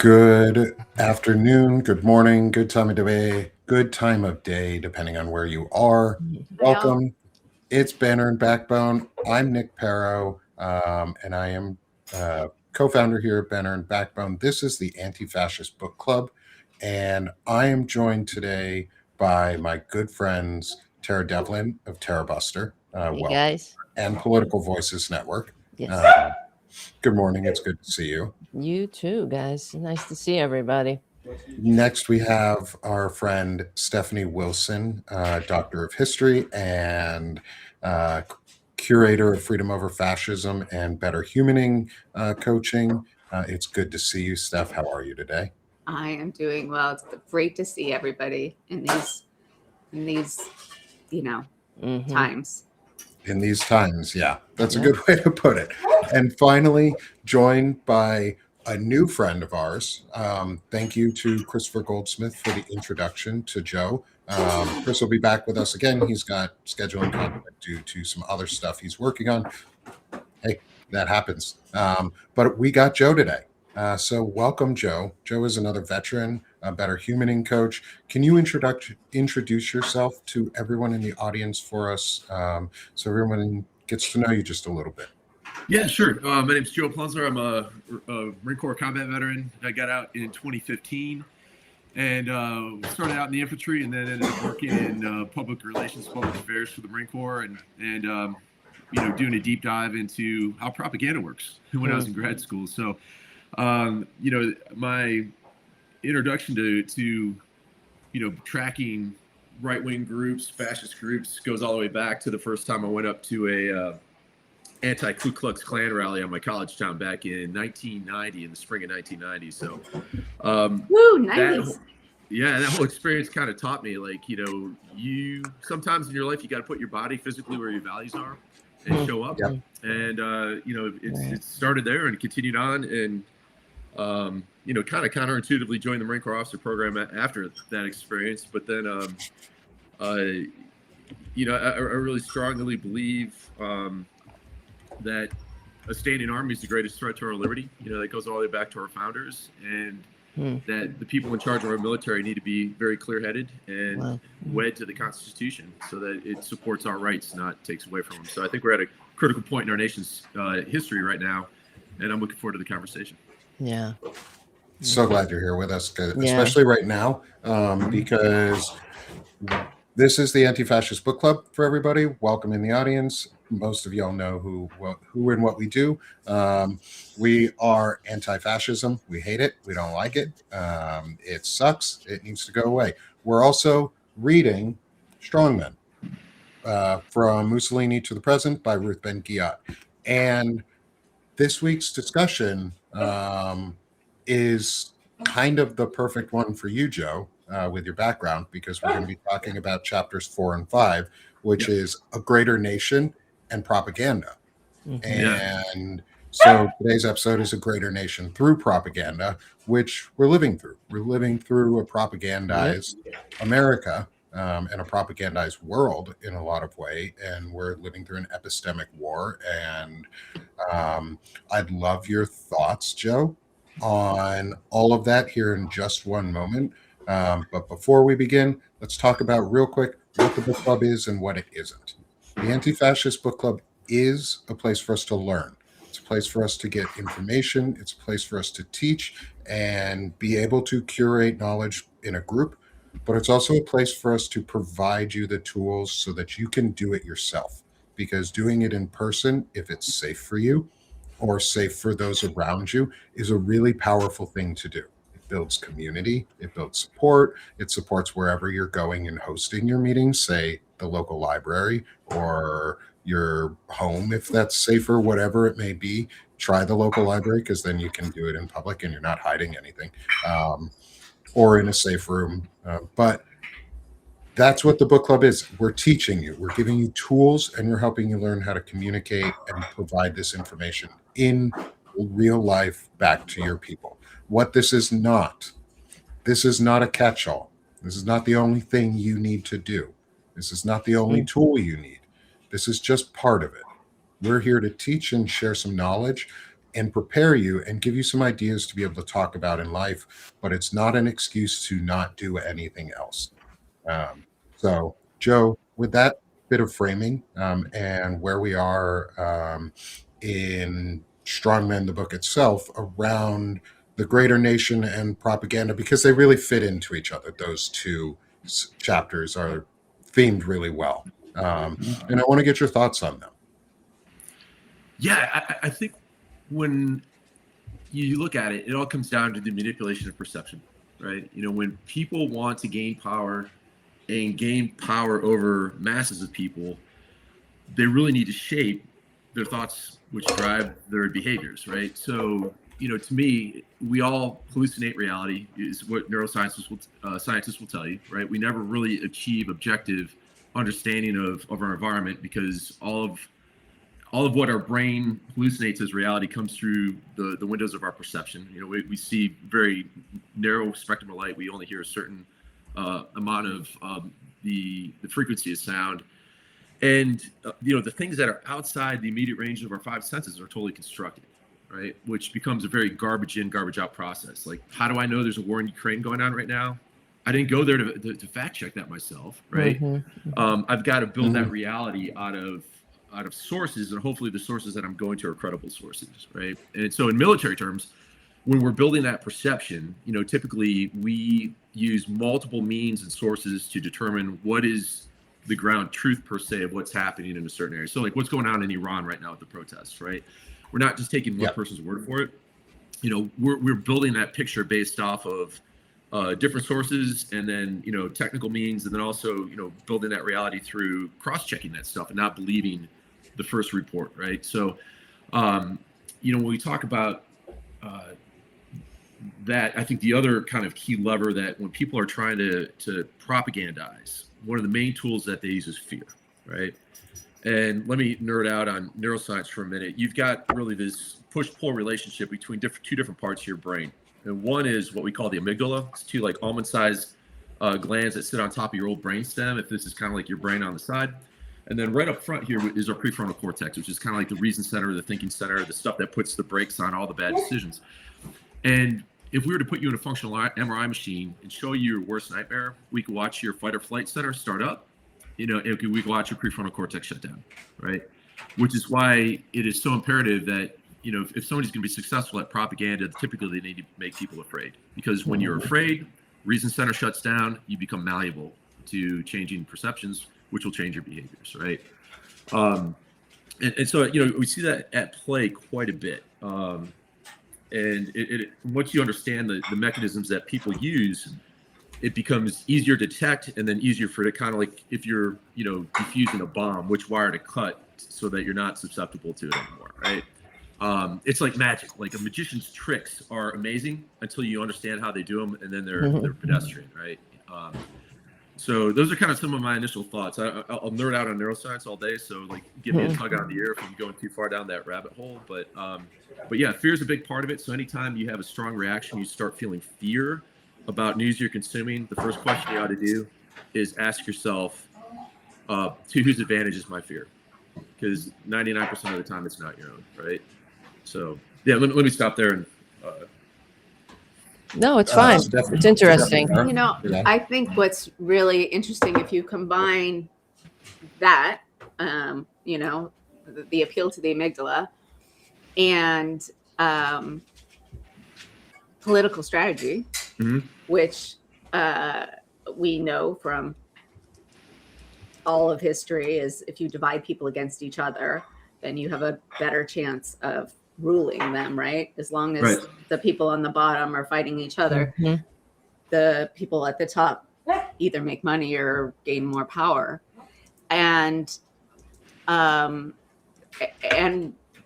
Good afternoon, good morning, good time of day, depending on where you are. Hi all. Welcome. It's Banner and Backbone. I'm Nick Perro, and I am co-founder here at Banner and Backbone. This is the Anti-Fascist Book Club, and I am joined today by my good friends Tara Devlin of Tara Buster, Hey welcome, guys. and Political Voices Network. Yes. Good morning. It's good to see you. You too, guys. Nice to see everybody. Next, we have our friend Stephanie Wilson, Doctor of History and uh, curator of Freedom Over Fascism and Better Humaning coaching. It's good to see you, Steph. How are you today? I am doing well. It's great to see everybody in these times. In these times, yeah, that's a good way to put it. And finally, joined by a new friend of ours. Thank you to Christopher Goldsmith for the introduction to Joe. Chris will be back with us again. He's got scheduling conflict due to some other stuff he's working on. Hey, that happens. But we got Joe today. So welcome, Joe. Joe is another veteran, a Better Humaning coach. Can you introduce yourself to everyone in the audience for us, so everyone gets to know you just a little bit? Yeah, sure. My name's Joe Plunzler. I'm a Marine Corps combat veteran. I got out in 2015 and started out in the infantry, and then ended up working in public relations, public affairs for the Marine Corps, and doing a deep dive into how propaganda works when I was in grad school. So, my introduction to tracking right-wing groups, fascist groups, goes all the way back to the first time I went up to a anti-Ku Klux Klan rally on my college town back in 1990, in the spring of 1990. So, Woo, 90s. That whole experience kind of taught me, you sometimes in your life, you got to put your body physically where your values are and show up. Yep. And, it started there and continued on, and, kind of counterintuitively joined the Marine Corps officer program after that experience. But then, I really strongly believe that a standing army is the greatest threat to our liberty. That goes all the way back to our founders, and that the people in charge of our military need to be very clear-headed and wed to the Constitution so that it supports our rights, not takes away from them. So I think we're at a critical point in our nation's history right now, and I'm looking forward to the conversation. Yeah. So glad you're here with us, especially right now, because this is the Anti-Fascist Book Club for everybody. Welcome in the audience. Most of y'all know who and what we do. We are anti-fascism. We hate it. We don't like it. It sucks. It needs to go away. We're also reading Strongmen, from Mussolini to the Present by Ruth Ben-Ghiat. And this week's discussion is kind of the perfect one for you, Joe, with your background, because we're going to be talking about chapters 4 and 5, which is A Greater Nation and Propaganda. And so today's episode is A Greater Nation Through Propaganda, which we're living through. We're living through a propagandized America and a propagandized world in a lot of way, and we're living through an epistemic war. And I'd love your thoughts, Joe, on all of that here in just one moment. But before we begin, let's talk about real quick what the book club is and what it isn't. The Anti-Fascist Book Club is a place for us to learn. It's a place for us to get information. It's a place for us to teach and be able to curate knowledge in a group. But it's also a place for us to provide you the tools so that you can do it yourself. Because doing it in person, if it's safe for you or safe for those around you, is a really powerful thing to do. It builds community. It builds support. It supports wherever you're going and hosting your meetings, say the local library or your home, if that's safer, whatever it may be. Try the local library, because then you can do it in public and you're not hiding anything, or in a safe room. But that's what the book club is. We're teaching you, we're giving you tools, and we're helping you learn how to communicate and provide this information in real life back to your people. What this is not a catch-all. This is not the only thing you need to do. This is not the only tool you need. This is just part of it. We're here to teach and share some knowledge, and prepare you and give you some ideas to be able to talk about in life, but it's not an excuse to not do anything else. So, Joe, with that bit of framing and where we are in Strongmen, the book itself, around the greater nation and propaganda, because they really fit into each other. Those two chapters are themed really well. And I want to get your thoughts on them. Yeah, I think when you look at it, it all comes down to the manipulation of perception, right? You know, when people want to gain power and gain power over masses of people, they really need to shape their thoughts, which drive their behaviors, right? So, you know, to me, we all hallucinate reality, is what scientists will tell you, right? We never really achieve objective understanding of our environment, because all of what our brain hallucinates as reality comes through the windows of our perception. You know, we see very narrow spectrum of light. We only hear a certain amount of the frequency of sound. And, you know, the things that are outside the immediate range of our five senses are totally constructed, right? Which becomes a very garbage in, garbage out process. Like, how do I know there's a war in Ukraine going on right now? I didn't go there to fact check that myself, right? I've got to build that reality out of sources, and hopefully the sources that I'm going to are credible sources, right? And so in military terms, when we're building that perception, you know, typically we use multiple means and sources to determine what is the ground truth per se of what's happening in a certain area. So like what's going on in Iran right now with the protests, right? We're not just taking one person's word for it. You know, we're building that picture based off of different sources, and then, you know, technical means, and then also, you know, building that reality through cross-checking that stuff and not believing the first report, right? So, you know, when we talk about that, I think the other kind of key lever that when people are trying to propagandize, one of the main tools that they use is fear, right? And let me nerd out on neuroscience for a minute. You've got really this push-pull relationship between two different parts of your brain. And one is what we call the amygdala. It's two like almond-sized glands that sit on top of your old brainstem, if this is kind of like your brain on the side. And then right up front here is our prefrontal cortex, which is kind of like the reason center, the thinking center, the stuff that puts the brakes on all the bad decisions. And if we were to put you in a functional MRI machine and show you your worst nightmare, we could watch your fight or flight center start up, you know, and we could watch your prefrontal cortex shut down, right? Which is why it is so imperative that, you know, if somebody's going to be successful at propaganda, typically they need to make people afraid, because when you're afraid, reason center shuts down, you become malleable to changing perceptions, which will change your behaviors, right? And so, you know, we see that at play quite a bit. And once you understand the mechanisms that people use, it becomes easier to detect, and then easier for it to kind of like, if you're, you know, defusing a bomb, which wire to cut so that you're not susceptible to it anymore, right? It's like magic. Like a magician's tricks are amazing until you understand how they do them, and then they're pedestrian, right? So those are kind of some of my initial thoughts. I'll nerd out on neuroscience all day, so like give me a tug on the ear if I'm going too far down that rabbit hole. But yeah, fear is a big part of it. So anytime you have a strong reaction, you start feeling fear about news you're consuming, the first question you ought to do is ask yourself, to whose advantage is my fear? Because 99% of the time it's not your own, right? So yeah, let me stop there. And No, it's fine. It's interesting. You know, I think what's really interesting, if you combine that, you know, the appeal to the amygdala and political strategy, which we know from all of history is if you divide people against each other, then you have a better chance of ruling them, right? As long as the people on the bottom are fighting each other, the people at the top either make money or gain more power. And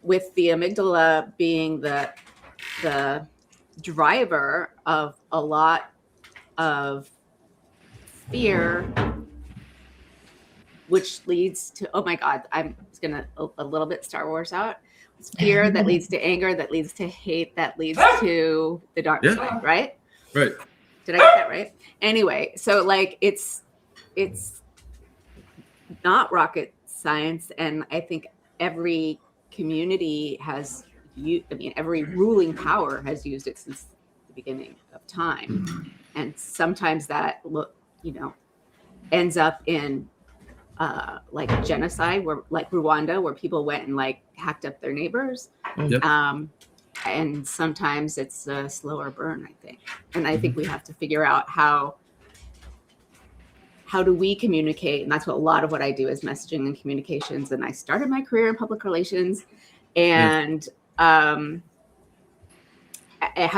with the amygdala being the driver of a lot of fear, which leads to, oh my God, I'm just gonna a little bit Star Wars out. It's fear that leads to anger, that leads to hate, that leads to the dark side, right? Right. Did I get that right? Anyway, so like it's not rocket science, and I think every community has every ruling power has used it since the beginning of time. And sometimes that ends up in like genocide, where like Rwanda, where people went and like hacked up their neighbors. Yep. And sometimes it's a slower burn, I think. And I think we have to figure out how do we communicate? And that's what a lot of what I do is messaging and communications. And I started my career in public relations. And how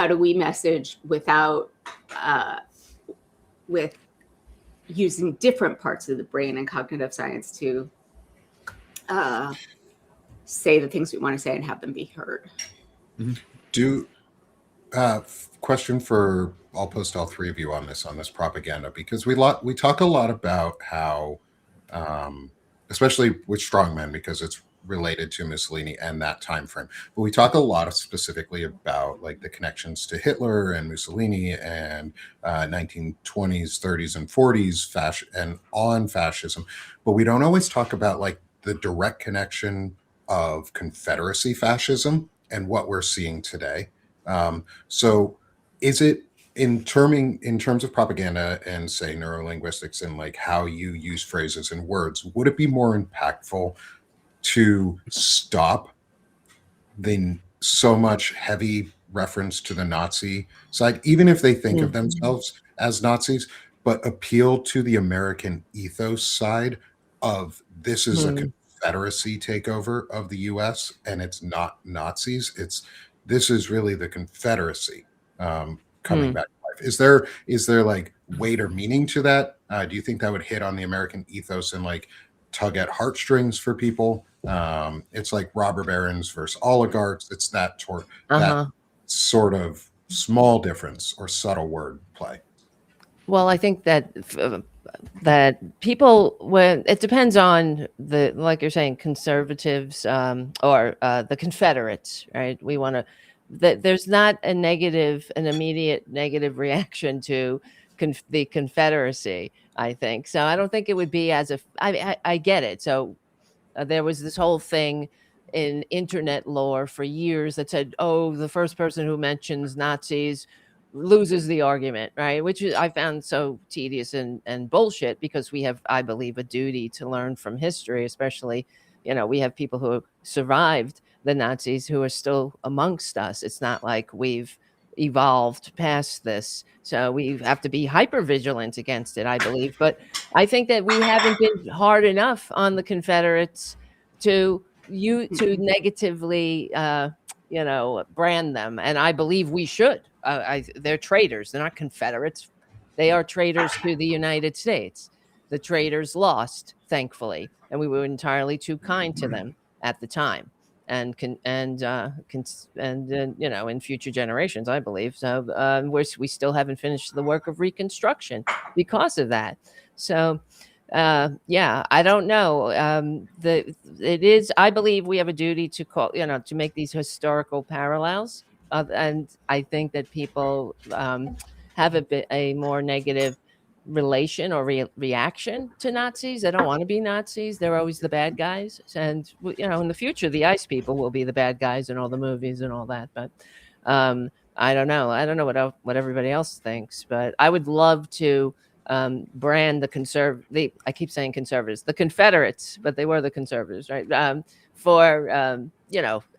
do we message without with using different parts of the brain and cognitive science to say the things we want to say and have them be heard. Question for, I'll post all three of you on this propaganda, because we talk a lot about how, especially with Strongmen, because it's related to Mussolini and that time frame. But we talk a lot specifically about like the connections to Hitler and Mussolini and 1920s, 30s, and 40s and on fascism. But we don't always talk about like the direct connection of Confederacy fascism and what we're seeing today. So is it in terms of propaganda and say neurolinguistics and like how you use phrases and words, would it be more impactful to stop the so much heavy reference to the Nazi side, even if they think of themselves as Nazis, but appeal to the American ethos side of this is a Confederacy takeover of the US and it's not Nazis. This is really the Confederacy coming back to life. Is there like weight or meaning to that? Do you think that would hit on the American ethos and like tug at heartstrings for people? It's like robber barons versus oligarchs. It's that sort of small difference or subtle word play. Well, I think that people, when it depends on the, like you're saying, conservatives or the Confederates, right? We want to, there's not an immediate negative reaction to the Confederacy, I think. So I don't think it would be I get it. So there was this whole thing in internet lore for years that said, oh, the first person who mentions Nazis loses the argument, right? Which I found so tedious and bullshit, because we have, I believe, a duty to learn from history, especially, we have people who survived the Nazis who are still amongst us. It's not like we've evolved past this. So we have to be hyper vigilant against it, I believe. But I think that we haven't been hard enough on the Confederates to negatively, brand them. And I believe we should. They're traitors. They're not Confederates. They are traitors to the United States. The traitors lost, thankfully, and we were entirely too kind to them at the time, and in future generations, I believe. So we still haven't finished the work of Reconstruction because of that. So I don't know. I believe we have a duty to to make these historical parallels, and I think that people have a more negative relation or reaction to Nazis. They don't want to be Nazis. They're always the bad guys. And, in the future, the ice people will be the bad guys in all the movies and all that. But I don't know. I don't know what everybody else thinks, but I would love to brand I keep saying conservatives, the Confederates, but they were the conservatives, right?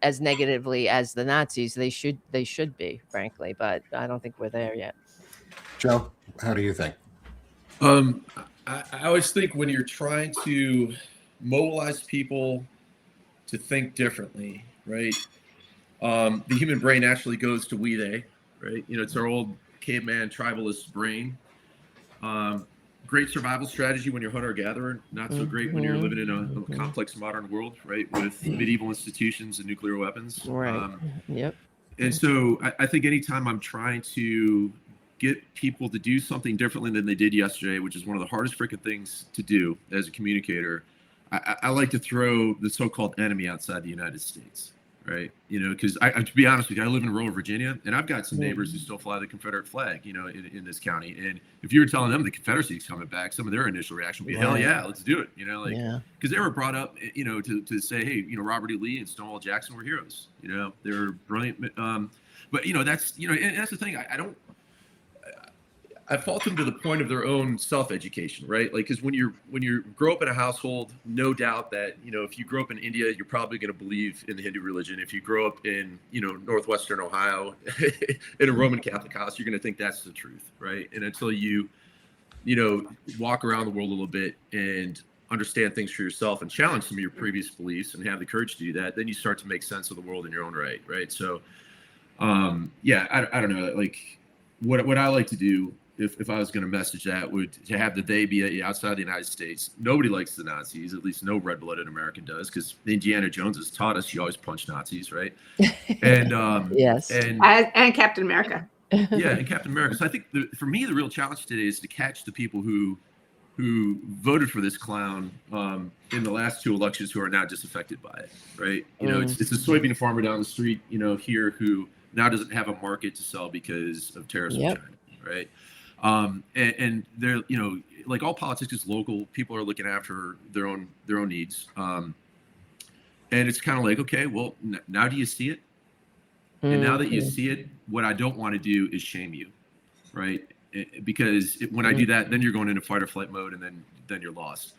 As negatively as the Nazis, they should be, frankly, but I don't think we're there yet. Joe, how do you think? I always think when you're trying to mobilize people to think differently, right? The human brain actually goes to we they, right? It's our old caveman tribalist brain. Great survival strategy when you're hunter-gatherer, not so great when you're living in a complex modern world, right? With medieval institutions and nuclear weapons. Right. Yep. And so I think anytime I'm trying to get people to do something differently than they did yesterday, which is one of the hardest freaking things to do as a communicator, I like to throw the so-called enemy outside the United States, right? You know, because to be honest with you, I live in rural Virginia, and I've got some neighbors who still fly the Confederate flag, you know, in this county. And if you were telling them the Confederacy is coming back, some of their initial reaction would be, hell yeah, let's do it. You know, like, because they were brought up, you know, to say, hey, you know, Robert E. Lee and Stonewall Jackson were heroes. You know, they were brilliant. But, you know, that's, you know, and that's the thing. I fault them to the point of their own self-education, right? Like, because when you grow up in a household, no doubt that, you know, if you grow up in India, you're probably going to believe in the Hindu religion. If you grow up in, you know, Northwestern Ohio in a Roman Catholic house, you're going to think that's the truth, right? And until you know, walk around the world a little bit and understand things for yourself and challenge some of your previous beliefs and have the courage to do that, then you start to make sense of the world in your own right, right? So, yeah, I don't know, like what I like to do, if I was going to message that, would to have the they be outside the United States. Nobody likes the Nazis, at least no red-blooded American does, because Indiana Jones has taught us you always punch Nazis, right? And yes, and Captain America. Yeah, and Captain America. So I think for me, the real challenge today is to catch the people who voted for this clown in the last 2 elections who are now disaffected by it, right? You know, it's a soybean farmer down the street, you know, here who now doesn't have a market to sell because of tariffs from China, right? And they're, you know, like all politics is local. People are looking after their own needs. And it's kind of like, okay, well, now do you see it? And now that you see it, what I don't want to do is shame you, right? Because when I do that, then you're going into fight or flight mode, and then you're lost.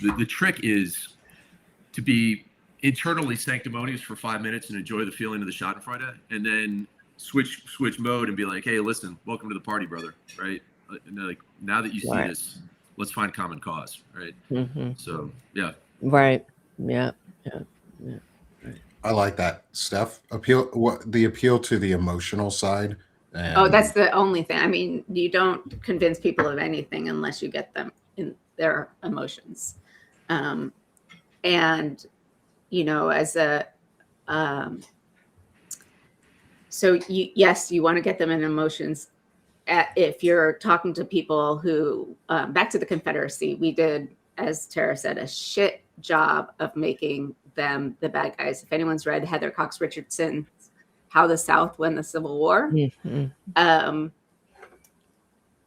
The trick is to be internally sanctimonious for 5 minutes and enjoy the feeling of the Schadenfreude, and then switch mode and be like, hey, listen, welcome to the party, brother, right? And like, now that you see this, let's find common cause, right? So yeah, right, yeah. Right. I like that, Steph. The appeal to the emotional side. And that's the only thing. I mean, you don't convince people of anything unless you get them in their emotions. And you know, as a so you want to get them in emotions. If you're talking to people who, back to the Confederacy, we did, as Tara said, a shit job of making them the bad guys. If anyone's read Heather Cox Richardson's How the South Won the Civil War,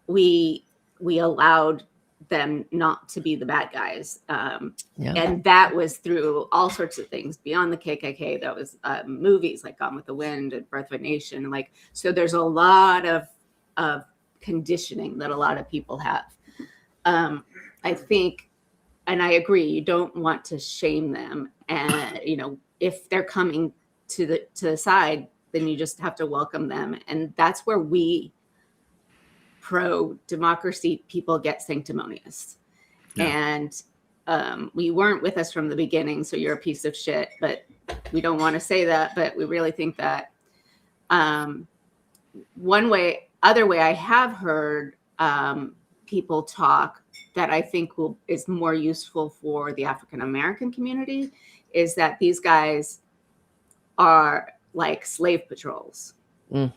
we allowed them not to be the bad guys. And that was through all sorts of things beyond the KKK. That was movies like Gone with the Wind and Birth of a Nation. Like, so there's a lot of conditioning that a lot of people have. I think, and I agree, you don't want to shame them. And, you know, if they're coming to the side, then you just have to welcome them. And that's where we pro-democracy people get sanctimonious. And we weren't with us from the beginning, so you're a piece of shit. But we don't want to say that, but we really think that. Other way I have heard people talk that I think is more useful for the African American community is that these guys are like slave patrols, who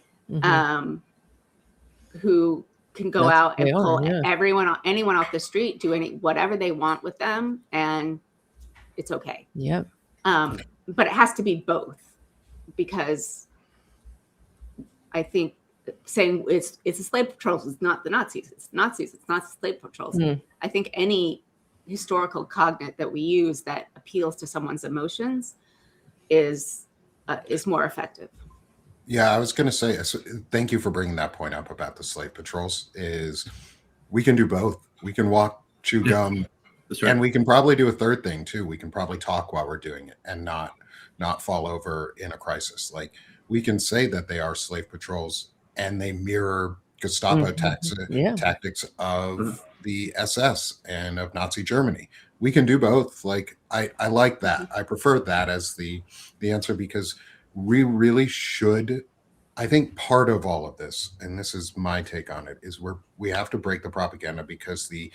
can go out and pull anyone off the street, do whatever they want with them, and it's okay. But it has to be both, because I think saying it's the slave patrols is not the Nazis. It's Nazis. It's not slave patrols. I think any historical cognate that we use that appeals to someone's emotions is more effective. Yeah, I was going to say, thank you for bringing that point up about the slave patrols. Is we can do both. We can walk, chew gum, and we can probably do a third thing too. We can probably talk while we're doing it and not fall over in a crisis. Like, we can say that they are slave patrols and they mirror Gestapo tactics of the SS and of Nazi Germany. We can do both. Like, I like that. I prefer that as the answer, because we really should. I think part of all of this, and this is my take on it, is we have to break the propaganda, because the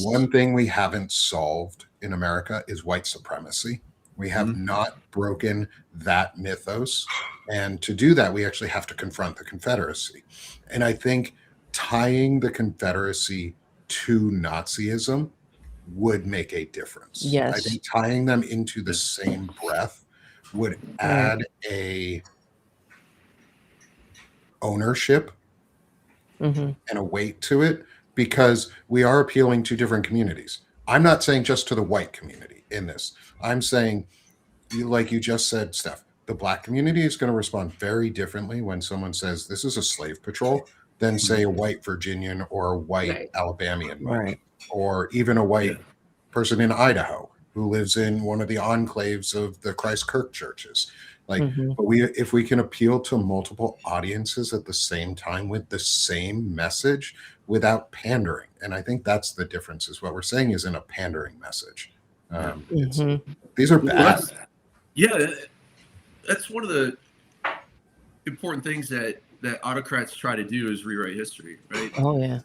one thing we haven't solved in America is white supremacy. We have not broken that mythos. And to do that, we actually have to confront the Confederacy. And I think tying the Confederacy to Nazism would make a difference. I think tying them into the same breath would add a ownership and a weight to it, because we are appealing to different communities. I'm not saying just to the white community in this. I'm saying, like you just said, Steph, the black community is going to respond very differently when someone says this is a slave patrol than, say, a white Virginian or a white Alabamian might, or even a white person in Idaho who lives in one of the enclaves of the Christ-Kirk churches. Like, but if we can appeal to multiple audiences at the same time with the same message without pandering, and I think that's the difference. Is what we're saying isn't a pandering message. These are bad. That's one of the important things that autocrats try to do is rewrite history, right? Oh yeah.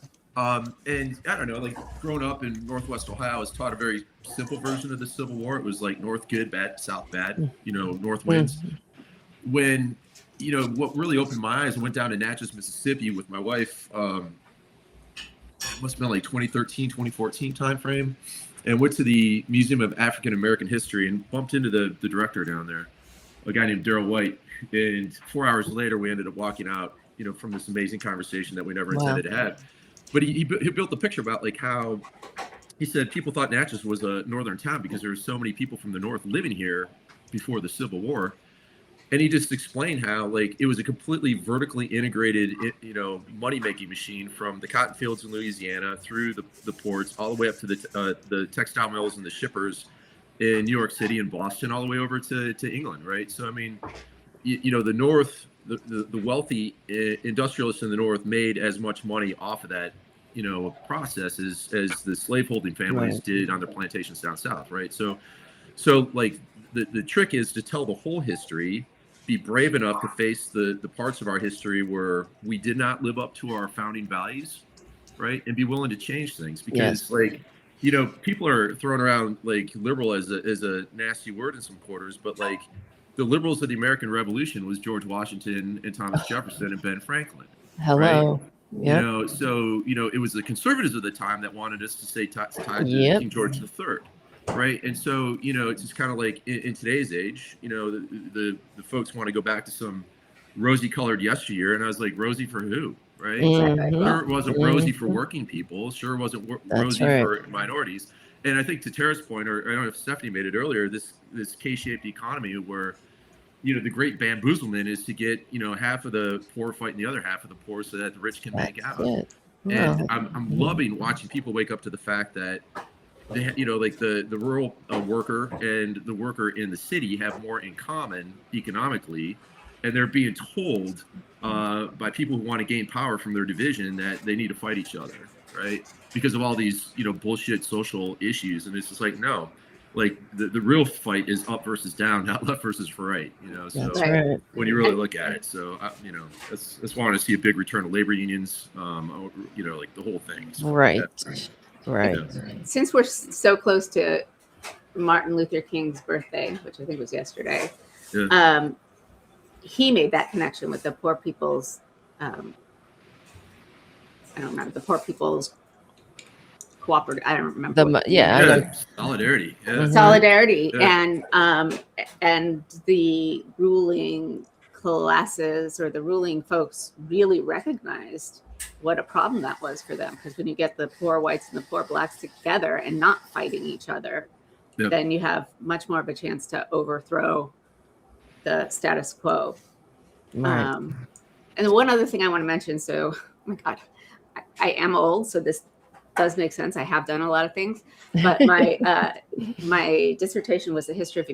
And I don't know, like growing up in Northwest Ohio, I was taught a very simple version of the Civil War. It was like North good, bad, South bad, North wins. When, what really opened my eyes, I went down to Natchez, Mississippi with my wife. It must have been like 2013, 2014 timeframe, and went to the Museum of African American History and bumped into the director down there, a guy named Daryl White. And 4 hours later, we ended up walking out, from this amazing conversation that we never intended to have. But he built the picture about like how he said people thought Natchez was a northern town because there were so many people from the north living here before the Civil War. And he just explained how like it was a completely vertically integrated, money-making machine from the cotton fields in Louisiana through the ports all the way up to the textile mills and the shippers in New York City and Boston, all the way over to England, right? So I mean, the North. The wealthy industrialists in the North made as much money off of that, process as the slaveholding families did on their plantations down south, right? So like the trick is to tell the whole history, be brave enough to face the parts of our history where we did not live up to our founding values, right? And be willing to change things because people are throwing around like liberal as a nasty word in some quarters, but like the liberals of the American Revolution was George Washington and Thomas Jefferson and Ben Franklin. Hello. Right? Yeah. So it was the conservatives of the time that wanted us to stay tied to King George III, right? And so it's just kind of like in today's age, the folks want to go back to some rosy-colored yesteryear, and I was like, rosy for who, right? Sure, it wasn't rosy for working people. Sure, it wasn't rosy for minorities. And I think to Tara's point, or I don't know if Stephanie made it earlier, this K-shaped economy where, the great bamboozlement is to get, half of the poor fighting the other half of the poor so that the rich can make out. And I'm loving watching people wake up to the fact that they, like the rural worker and the worker in the city have more in common economically, and they're being told by people who want to gain power from their division that they need to fight each other, right? Because of all these, bullshit social issues. And it's just like, no, like the real fight is up versus down, not left versus right, so when you really look at it. So, that's why I want to see a big return of labor unions, like the whole thing. So, right. Since we're so close to Martin Luther King's birthday, which I think was yesterday, he made that connection with the poor people's, I don't remember, the poor people's cooperative. I don't remember. Solidarity. Solidarity, and the ruling classes or the ruling folks really recognized what a problem that was for them. Because when you get the poor whites and the poor blacks together and not fighting each other, then you have much more of a chance to overthrow the status quo. And the one other thing I want to mention. So, oh my God, I am old, so this does make sense. I have done a lot of things, but my dissertation was the history of a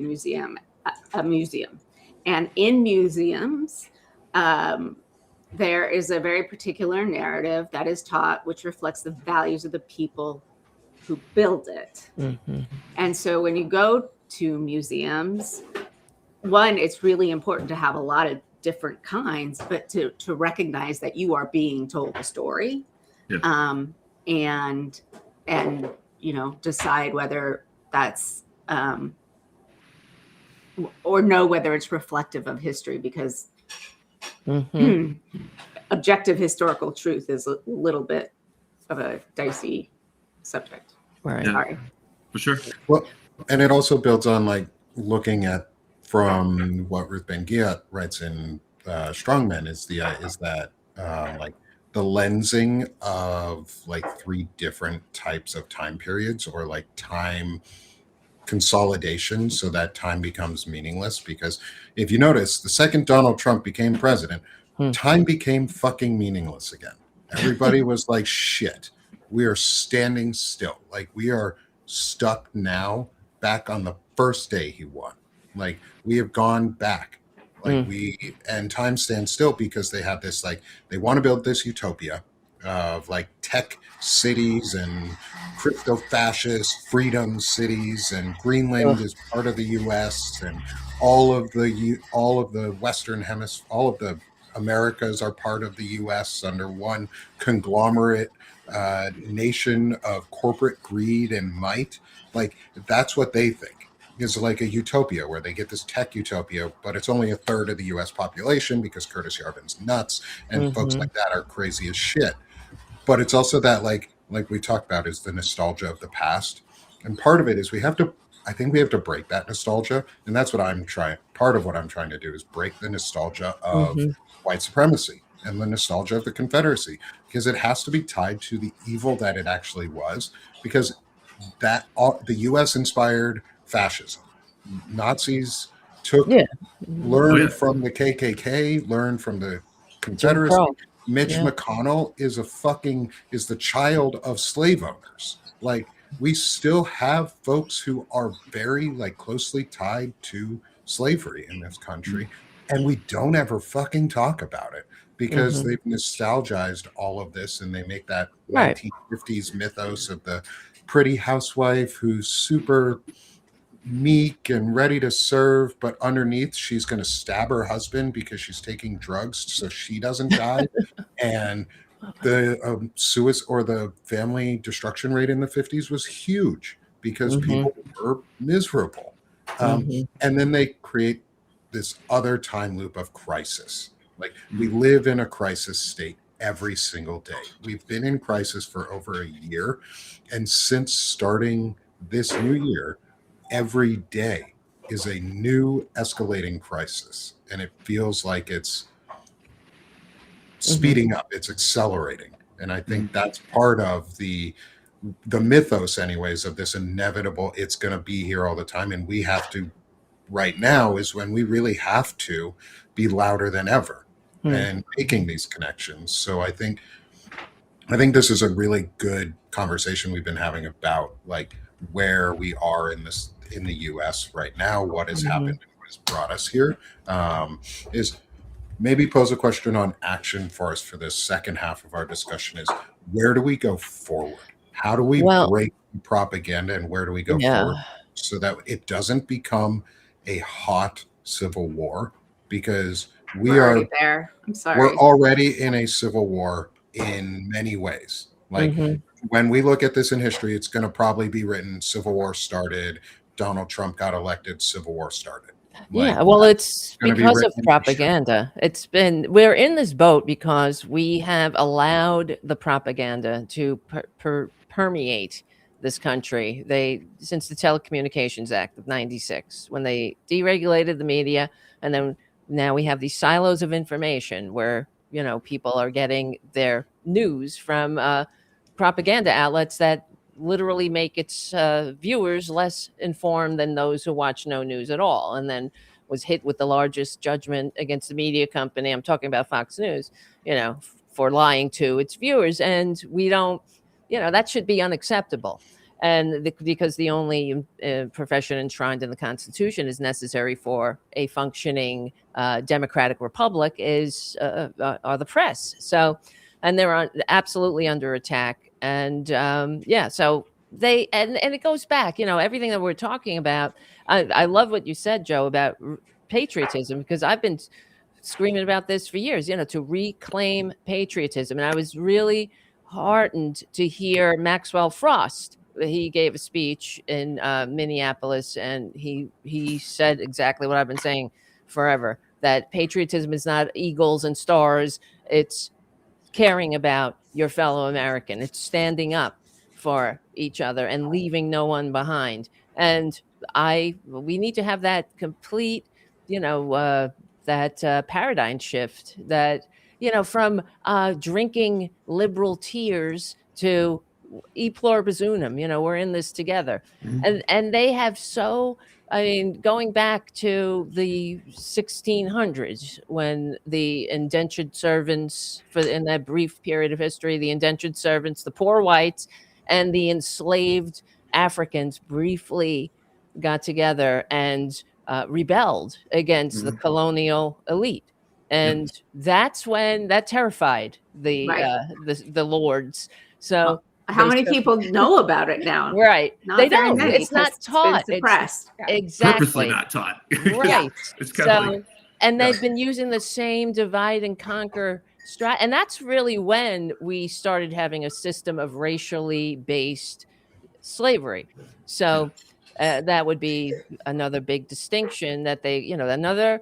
museum, and in museums, there is a very particular narrative that is taught, which reflects the values of the people who build it. And so when you go to museums, one, it's really important to have a lot of different kinds, but to recognize that you are being told a story. And decide whether that's or know whether it's reflective of history, because objective historical truth is a little bit of a dicey subject. Right. Sorry. For sure. Well, and it also builds on like looking at from what Ruth Ben-Ghiat writes in Strongmen is that like the lensing of like 3 different types of time periods, or like time consolidation, so that time becomes meaningless. Because if you notice, the second Donald Trump became president, time became fucking meaningless again. Everybody was like, shit, we are standing still. Like, we are stuck now back on the first day he won. Like, we have gone back. Like, and time stands still because they have this, like, they want to build this utopia of like tech cities and crypto fascist freedom cities, and Greenland is part of the US, and all of the Western hemisphere, all of the Americas are part of the US under one conglomerate nation of corporate greed and might. Like, that's what they think is like a utopia, where they get this tech utopia, but it's only a third of the US population because Curtis Yarvin's nuts and folks like that are crazy as shit. But it's also that like we talked about, is the nostalgia of the past. And part of it is I think we have to break that nostalgia. And that's what part of what I'm trying to do is break the nostalgia of white supremacy and the nostalgia of the Confederacy, because it has to be tied to the evil that it actually was, because the US inspired fascism. Nazis learned from the KKK, learned from the Confederacy. Mitch McConnell is the child of slave owners. Like, we still have folks who are very like closely tied to slavery in this country, and we don't ever fucking talk about it because they've nostalgized all of this, and they make that 1950s mythos of the pretty housewife who's super meek and ready to serve, but underneath she's going to stab her husband because she's taking drugs so she doesn't die. And the suicide or the family destruction rate in the 50s was huge because people were miserable. And then they create this other time loop of crisis. Like, we live in a crisis state every single day. We've been in crisis for over a year, and since starting this new year, every day is a new escalating crisis, and it feels like it's speeding up, it's accelerating. And I think that's part of the mythos anyways of this inevitable, it's going to be here all the time. And we have to, right now is when we really have to be louder than ever and making these connections. So I think this is a really good conversation we've been having about like where we are in the US right now, what has happened, and what has brought us here. Is maybe pose a question on action for us for this second half of our discussion is, where do we go forward? How do we break propaganda, and where do we go forward so that it doesn't become a hot civil war? Because we're already in a civil war in many ways. Like, when we look at this in history, it's going to probably be written, Civil War started, Donald Trump got elected, Civil War started. Like, well, it's because of propaganda. We're in this boat because we have allowed the propaganda to permeate this country. Since the Telecommunications Act of '96, when they deregulated the media, and then now we have these silos of information where, people are getting their news from propaganda outlets that literally make its viewers less informed than those who watch no news at all, and then was hit with the largest judgment against the media company. I'm talking about Fox News, for lying to its viewers. And we don't, that should be unacceptable. And because the only profession enshrined in the Constitution is necessary for a functioning democratic republic are the press. So, and they're absolutely under attack. And so and it goes back, everything that we're talking about. I love what you said, Joe, about patriotism, because I've been screaming about this for years, to reclaim patriotism. And I was really heartened to hear Maxwell Frost. He gave a speech in Minneapolis, and he said exactly what I've been saying forever, that patriotism is not eagles and stars. It's caring about your fellow American. It's standing up for each other and leaving no one behind. And we need to have that complete that paradigm shift that, from drinking liberal tears to e pluribus unum, we're in this together. And they have going back to the 1600s, when the indentured servants, in that brief period of history, the indentured servants, the poor whites, and the enslaved Africans briefly got together and rebelled against the colonial elite. And that's when that terrified the lords. So how many people know about it now? Right. Not they very don't. many, It's not taught. It's been suppressed. Exactly. Purposely not taught. Right. It's and they've been using the same divide and conquer strat. And that's really when we started having a system of racially based slavery. So that would be another big distinction that they, another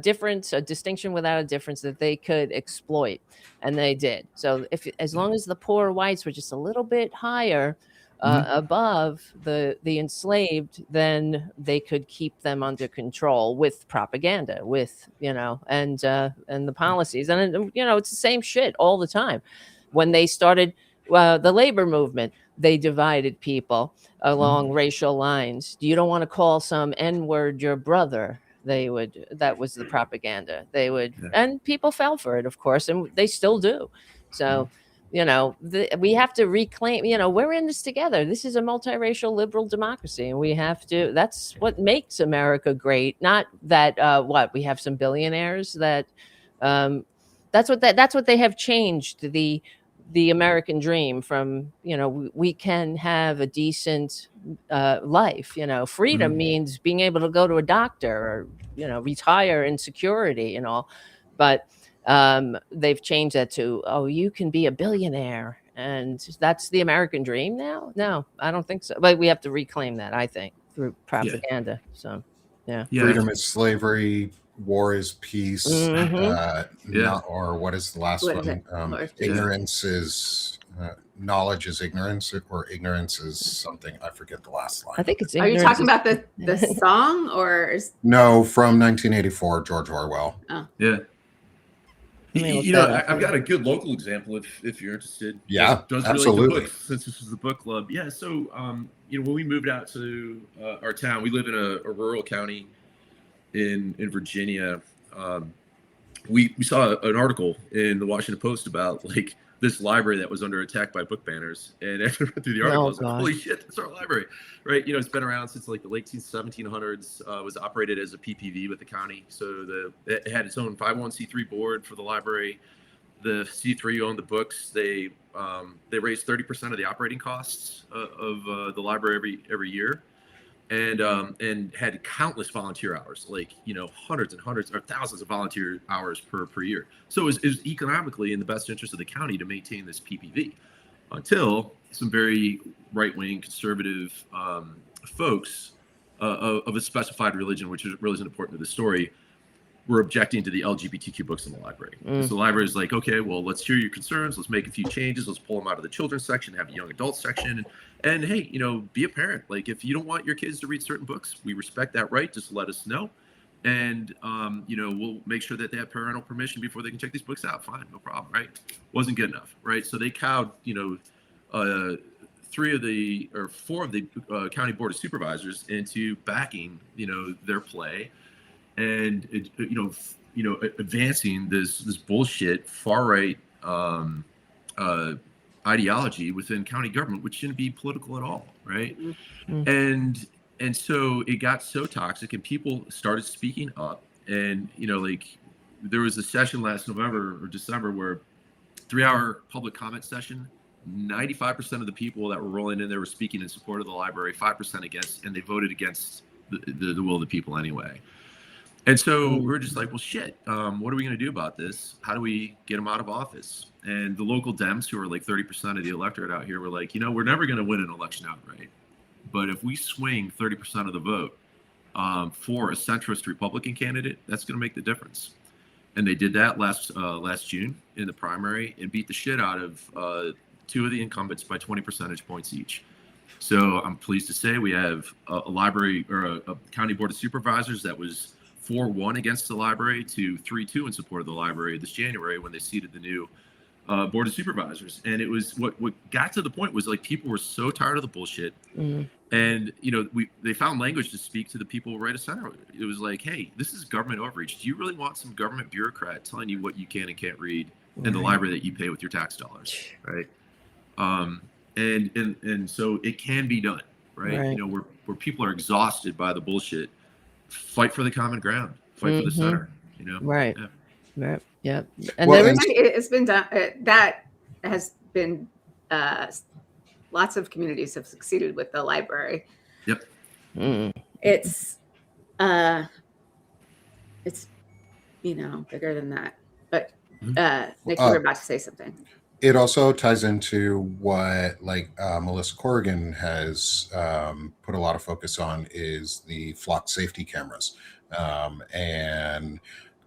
difference, a distinction without a difference that they could exploit. And they did. So as long as the poor whites were just a little bit higher above the enslaved, then they could keep them under control with propaganda, with, and the policies. And, it's the same shit all the time. When they started the labor movement, they divided people along racial lines. You don't want to call some N-word your brother. That was the propaganda. And people fell for it, of course, and they still do. So, we have to reclaim, we're in this together. This is a multiracial liberal democracy, and that's what makes America great. Not that, we have some billionaires that, that's what they have changed the American dream from, we can have a decent life. Freedom means being able to go to a doctor or, retire in security and all. But they've changed that to, you can be a billionaire. And that's the American dream now? No, I don't think so. But we have to reclaim that, I think, through propaganda. So, yeah. Freedom is slavery. War is peace. Or what is the last one? Ignorance is knowledge is ignorance, or ignorance is something. I forget the last line. I think it's. Are you talking about the song or? No, from 1984, George Orwell. Oh. Yeah. I've got a good local example if you're interested. Yeah, does absolutely. Book, since this is the book club. Yeah. So, when we moved out to our town, we live in a rural county in Virginia. We saw an article in the Washington Post about this library that was under attack by book banners. And after I read through the article, I was like, holy shit, that's our library, right? It's been around since the late 1700s, was operated as a PPV with the county. So it had its own 501c3 board for the library. The C3 owned the books. They raised 30% of the operating costs of the library every year. And had countless volunteer hours, hundreds and hundreds or thousands of volunteer hours per year. So it was economically in the best interest of the county to maintain this PPV, until some very right-wing conservative folks of a specified religion, which really isn't important to the story, were objecting to the LGBTQ books in the library. So the library is like, okay, well, let's hear your concerns. Let's make a few changes. Let's pull them out of the children's section, have a young adult section. And hey, be a parent. If you don't want your kids to read certain books, we respect that right. Just let us know. And, we'll make sure that they have parental permission before they can check these books out. Fine, no problem, right? Wasn't good enough, right? So they cowed, 4 of the county board of supervisors into backing, their play. And advancing this bullshit far right ideology within county government, which shouldn't be political at all, right? And so it got so toxic, and people started speaking up. And there was a session last November or December where 3-hour public comment session. 95% of the people that were rolling in there were speaking in support of the library, 5% against, and they voted against the will of the people anyway. And so we're just like, well, shit, what are we going to do about this? How do we get them out of office? And the local Dems, who are 30% of the electorate out here, were like, we're never going to win an election outright. But if we swing 30% of the vote for a centrist Republican candidate, that's going to make the difference. And they did that last June in the primary and beat the shit out of 2 of the incumbents by 20 percentage points each. So I'm pleased to say we have a library or a county board of supervisors that was 4-1 against the library to 3-2 in support of the library this January when they seated the new board of supervisors. And it was what got to the point was like people were so tired of the bullshit. And they found language to speak to the people right of center. It was like, hey, this is government overreach. Do you really want some government bureaucrat telling you what you can and can't read in the library that you pay with your tax dollars, right? And so it can be done, right? Where people are exhausted by the bullshit, fight for the common ground, fight for the center, Right. And it's been done. That has been lots of communities have succeeded with the library. Yep. It's bigger than that. But Nick, you were about to say something. It also ties into what Melissa Corrigan has put a lot of focus on is the flock safety cameras, and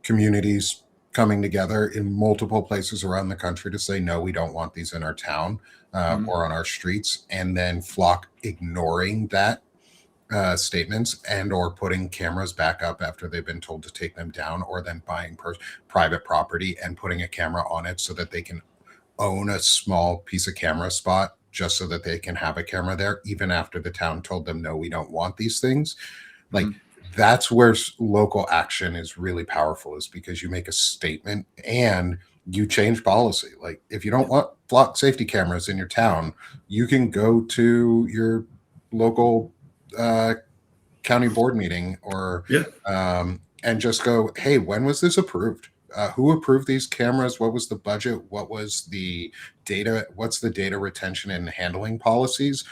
communities coming together in multiple places around the country to say, no, we don't want these in our town or on our streets, and then flock ignoring that statements and or putting cameras back up after they've been told to take them down, or then buying private property and putting a camera on it so that they can own a small piece of camera spot just so that they can have a camera there, even after the town told them, no, we don't want these things. That's where local action is really powerful, is because you make a statement and you change policy. Like, if you don't want flock safety cameras in your town, you can go to your local county board meeting or and just go, hey, when was this approved? Who approved these cameras? What was the budget? What was the data? What's the data retention and handling policies?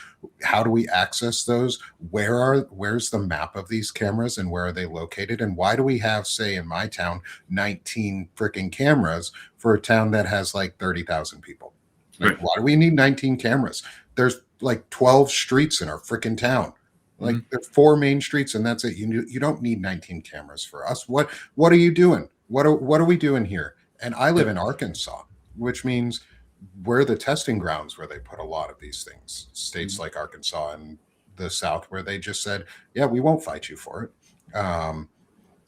How do we access those? Where's the map of these cameras and where are they located? And why do we have, say, in my town, 19 freaking cameras for a town that has like 30,000 people? Like, why do we need 19 cameras? There's like 12 streets in our freaking town. Like, there's 4 main streets and that's it. You don't need 19 cameras for us. What are you doing? What are we doing here? And I live in Arkansas, which means we're the testing grounds where they put a lot of these things. States like Arkansas and the South, where they just said, yeah, we won't fight you for it.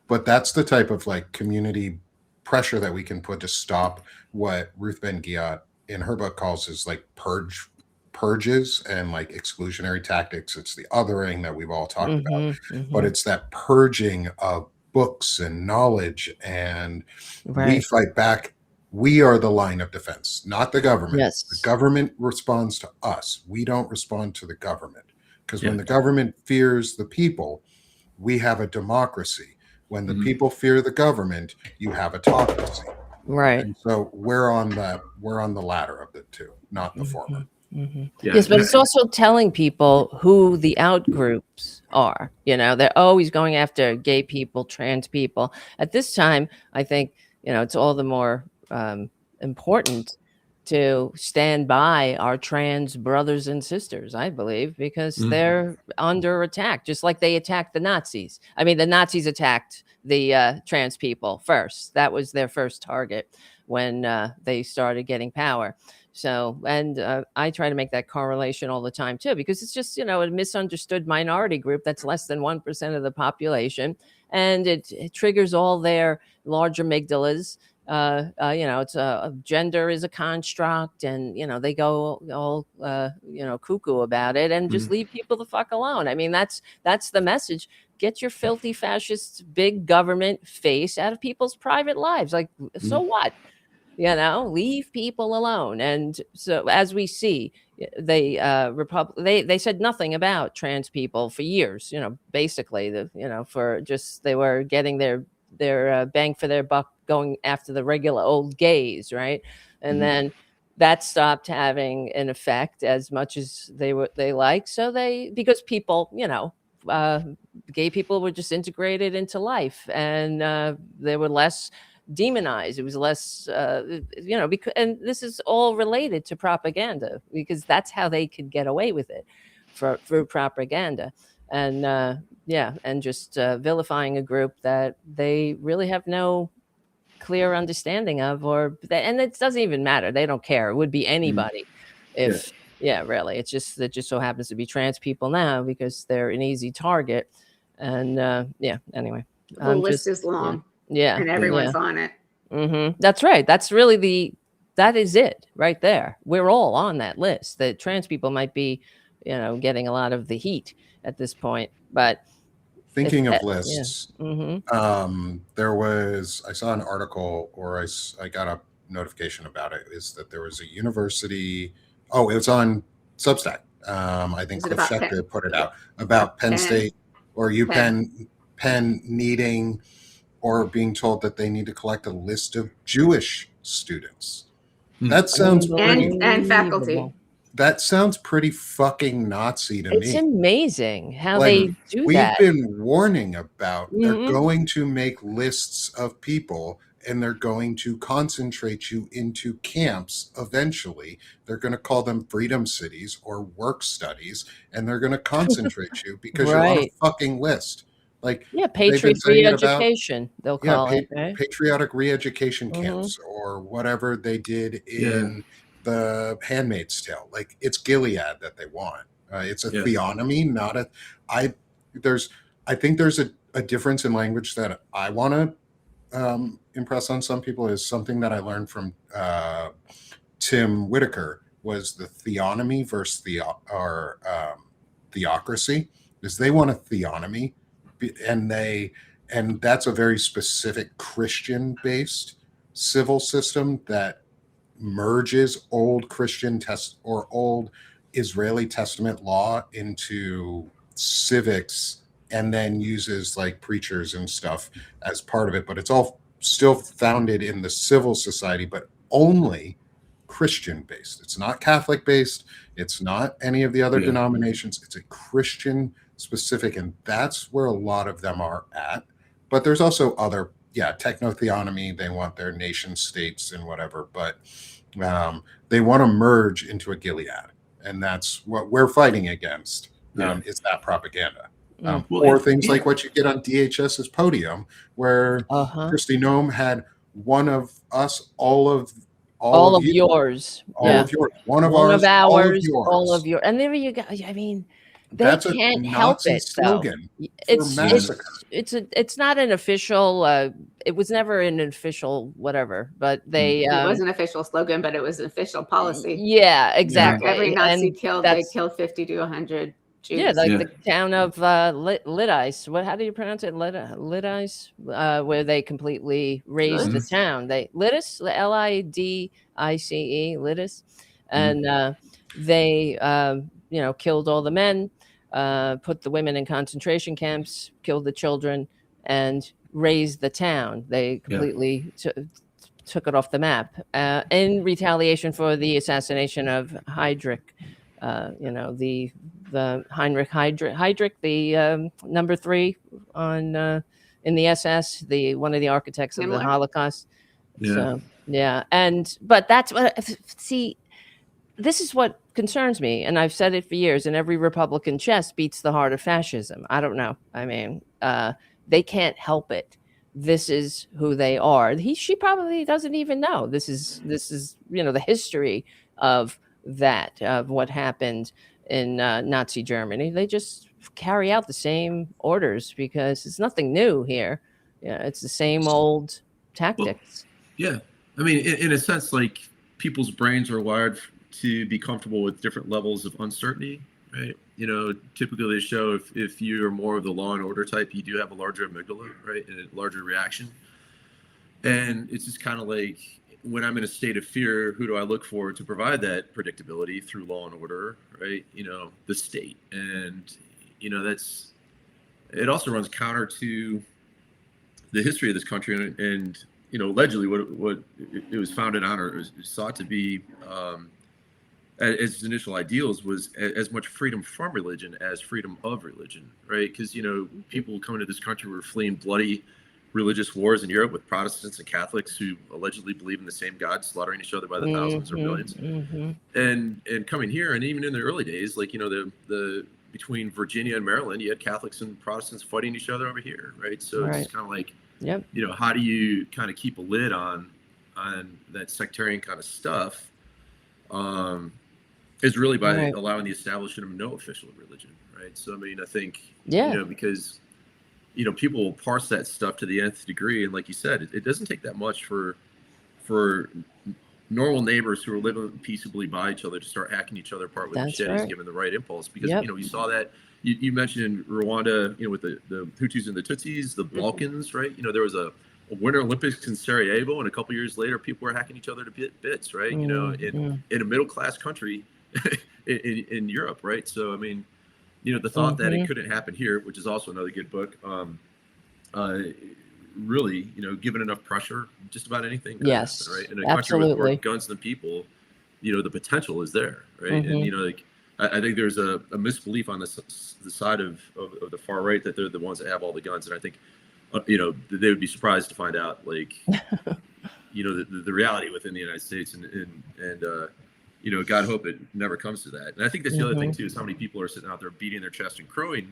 But that's the type of like community pressure that we can put to stop what Ruth Ben-Ghiat in her book calls is like purges and like exclusionary tactics. It's the othering that we've all talked about, but it's that purging of books and knowledge, and we fight back. We are the line of defense, not the government. Yes. The government responds to us. We don't respond to the government, because when the government fears the people, we have a democracy. When the people fear the government, you have autocracy. Right. And so we're on the latter of the two, not the former. Yes, but it's also telling people who the out groups are. They're always going after gay people, trans people. At this time, I think it's all the more important to stand by our trans brothers and sisters, I believe, because they're under attack, just like they attacked the Nazis. I mean, the Nazis attacked the trans people first. That was their first target when they started getting power. So, and I try to make that correlation all the time, too, because it's just, a misunderstood minority group that's less than 1% of the population. And it triggers all their large amygdalas. It's gender is a construct, and, they go all, cuckoo about it and just leave people the fuck alone. I mean, that's the message. Get your filthy fascist big government face out of people's private lives. Like, so what? Leave people alone. And so, as we see, they said nothing about trans people for years. Basically, they were getting their bang for their buck, going after the regular old gays, right? And then that stopped having an effect as much as they like. So because people, gay people were just integrated into life, and they were less demonized. It was less, because, and this is all related to propaganda, because that's how they could get away with it through propaganda. And and just vilifying a group that they really have no clear understanding of, and it doesn't even matter. They don't care. It would be anybody if, really. It just so happens to be trans people now because they're an easy target. And anyway. The list is long. Yeah. And everyone's on it. That's right. That's really that is it right there. We're all on that list. The trans people might be, getting a lot of the heat at this point, but thinking of lists, Mm-hmm. I saw an article, or I got a notification about it, is that there was a university. Oh, it was on Substack. I think Cliff Schechter put it out about Penn State or UPenn, Penn needing or being told that they need to collect a list of Jewish students. That sounds and faculty. That sounds pretty fucking Nazi to me. It's amazing how they do that. We've been warning about they're going to make lists of people and they're going to concentrate you into camps eventually. They're going to call them freedom cities or work studies, and they're going to concentrate you because you're on a fucking list. Patriot re-education, they'll call it. Right? Patriotic re-education camps or whatever they did in the Handmaid's Tale. It's Gilead that they want. It's a theonomy, not a. I think there's a difference in language that I want to impress on some people. Is something that I learned from Tim Whitaker, was the theonomy versus theocracy. Is they want a theonomy, and that's a very specific Christian-based civil system that merges old Christian old Israeli Testament law into civics, and then uses preachers and stuff as part of it. But it's all still founded in the civil society, but only Christian based. It's not Catholic based. It's not any of the other denominations. It's a Christian specific, and that's where a lot of them are at. But there's also other techno-theonomy. They want their nation states and whatever, but they want to merge into a Gilead, and that's what we're fighting against. Is that propaganda, or things like what you get on DHS's Podium, where Kristi Noem had one of us, all of yours, one of ours, all of yours, and there you go. I mean, they can't help it. Slogan. It's not an official. It was never an official whatever, but they. It was an official slogan, but it was an official policy. Yeah, exactly. Every Nazi they killed 50 to 100 Jews. Yeah, the town of Lidice. How do you pronounce it? Lidice, where they completely razed the town. Lidice, Lidice, Lidice, and they killed all the men. Put the women in concentration camps, killed the children, and razed the town. They completely took it off the map in retaliation for the assassination of Heydrich. The Heinrich Heydrich, the number 3 on in the SS, one of the architects of the Holocaust. But that's what. See, this is what concerns me, and I've said it for years, and every Republican chest beats the heart of fascism. I don't know. I mean, they can't help it. This is who they are. She probably doesn't even know. This is the history of that, of what happened in Nazi Germany. They just carry out the same orders because it's nothing new here. It's the same old tactics. Well, I mean, in a sense, people's brains are wired to be comfortable with different levels of uncertainty, right? Typically they show if you're more of the law and order type, you do have a larger amygdala, right, and a larger reaction. And it's just kind of like, when I'm in a state of fear, who do I look for to provide that predictability through law and order, right? The state. And, it also runs counter to the history of this country and allegedly what it was founded on, or is sought to be, as its initial ideals, was as much freedom from religion as freedom of religion, right? Because, people coming to this country were fleeing bloody religious wars in Europe with Protestants and Catholics who allegedly believe in the same God, slaughtering each other by the thousands or millions. And coming here, and even in the early days, the between Virginia and Maryland, you had Catholics and Protestants fighting each other over here, right? So it's kind of like, how do you kind of keep a lid on that sectarian kind of stuff? Is really by allowing the establishment of no official religion, right? So I mean, I think because people will parse that stuff to the nth degree, and like you said, it doesn't take that much for normal neighbors who are living peaceably by each other to start hacking each other apart with machetes, given the right impulse. Because you saw that you mentioned in Rwanda, with the Hutus and the Tutsis, the Balkans, right? There was a Winter Olympics in Sarajevo, and a couple years later, people were hacking each other to bits, right? In a middle class country in Europe, right? So I mean, the thought that it couldn't happen here, which is also another good book. Really, given enough pressure, just about anything could happen, right? In a country with more guns than people, the potential is there, right? And I think there's a misbelief on the side of the far right that they're the ones that have all the guns, and I think they would be surprised to find out, like, the reality within the United States, and God hope it never comes to that. And I think that's the other thing too, is how many people are sitting out there beating their chest and crowing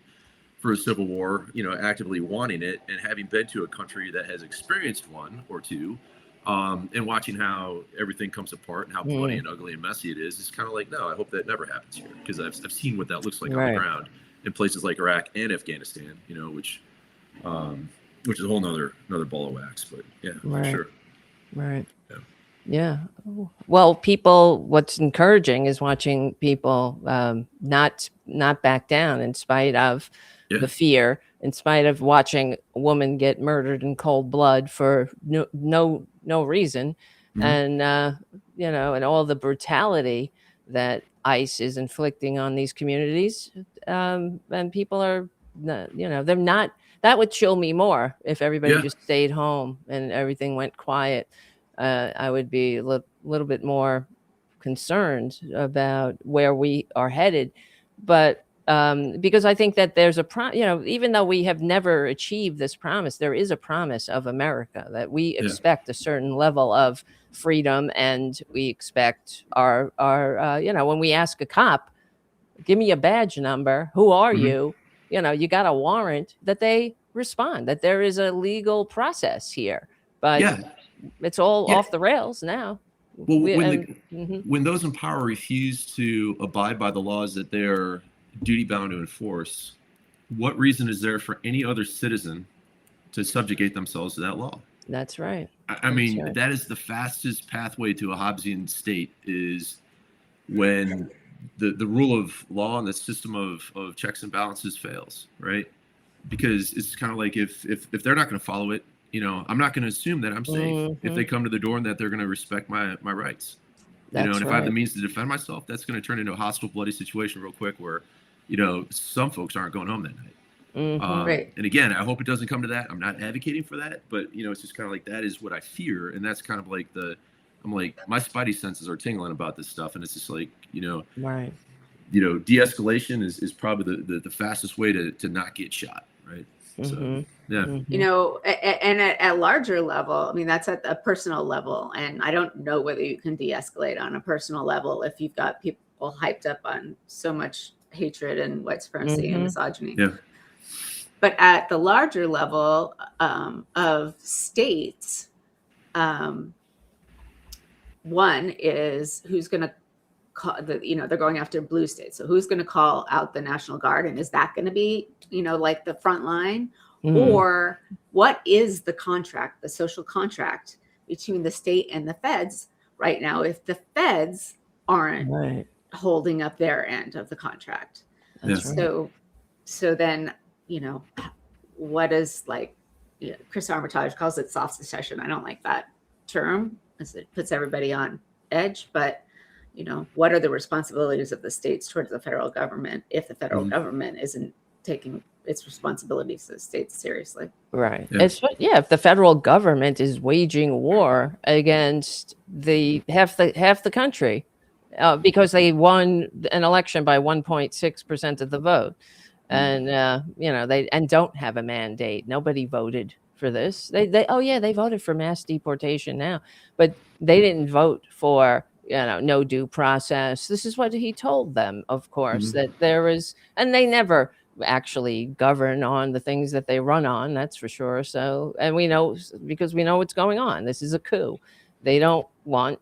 for a civil war, actively wanting it, and having been to a country that has experienced one or two, and watching how everything comes apart and how bloody and ugly and messy it is. It's kind of like, no, I hope that never happens here, because I've seen what that looks like on the ground in places like Iraq and Afghanistan, which is a whole nother ball of wax. But for sure. Right. Yeah. Well, what's encouraging is watching people not back down in spite of the fear, in spite of watching a woman get murdered in cold blood for no reason, and and all the brutality that ICE is inflicting on these communities, and people are, they're not. That would chill me more if everybody just stayed home and everything went quiet. I would be a little bit more concerned about where we are headed. But because I think that there's even though we have never achieved this promise, there is a promise of America that we expect a certain level of freedom, and we expect our when we ask a cop, give me a badge number, who are you? You got a warrant, that they respond, that there is a legal process here. But it's all off the rails now. Well, when those in power refuse to abide by the laws that they're duty bound to enforce, what reason is there for any other citizen to subjugate themselves to that law? That's right. I mean, that is the fastest pathway to a Hobbesian state, is when the rule of law and the system of checks and balances fails, right? Because it's kind of like, if they're not going to follow it, I'm not going to assume that I'm safe if they come to the door, and that they're going to respect my rights. And if I have the means to defend myself, that's going to turn into a hostile, bloody situation real quick, where some folks aren't going home that night. And again, I hope it doesn't come to that. I'm not advocating for that, but it's just kind of like, that is what I fear, and that's kind of like I'm like, my spidey senses are tingling about this stuff, and it's just like, de-escalation is probably the fastest way to not get shot, right? So and at larger level, I mean, that's at a personal level, and I don't know whether you can de-escalate on a personal level if you've got people hyped up on so much hatred and white supremacy and misogyny. But at the larger level of states, one is who's going to call they're going after blue states. So who's going to call out the National Guard? And is that going to be, like the front line? Or what is the contract, the social contract between the state and the feds right now, if the feds aren't holding up their end of the contract? So then, what is, like, Chris Armitage calls it soft secession. I don't like that term, because it puts everybody on edge. But, what are the responsibilities of the states towards the federal government if the federal government isn't taking its responsibilities to the states seriously? Right. If the federal government is waging war against half the country, because they won an election by 1.6% of the vote, and they don't have a mandate. Nobody voted for this. They voted for mass deportation now, but they didn't vote for no due process. This is what he told them, of course, that there is, and they never actually govern on the things that they run on, that's for sure. So, and we know, because we know what's going on. This is a coup. They don't want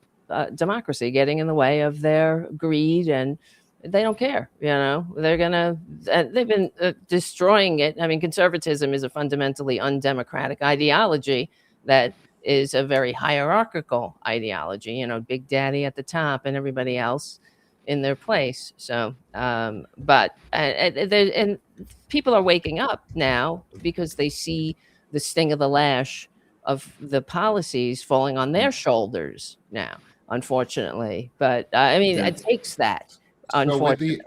democracy getting in the way of their greed and they don't care. They're gonna. They've been destroying it. I mean, conservatism is a fundamentally undemocratic ideology that is a very hierarchical ideology. Big Daddy at the top and everybody else in their place. So, but and people are waking up now because they see the sting of the lash of the policies falling on their shoulders now, unfortunately. But I mean, it takes that. Unfortunately,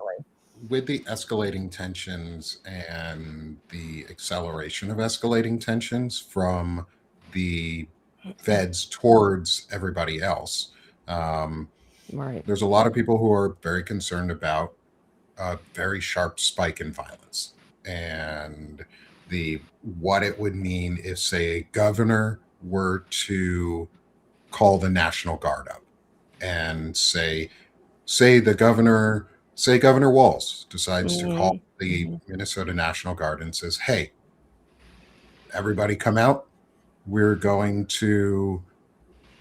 with the escalating tensions and the acceleration of escalating tensions from the feds towards everybody else, right. There's a lot of people who are very concerned about a very sharp spike in violence and what it would mean if, say, a governor were to call the National Guard up and say Governor Walz decides to call the Minnesota National Guard and says, hey, everybody come out. We're going to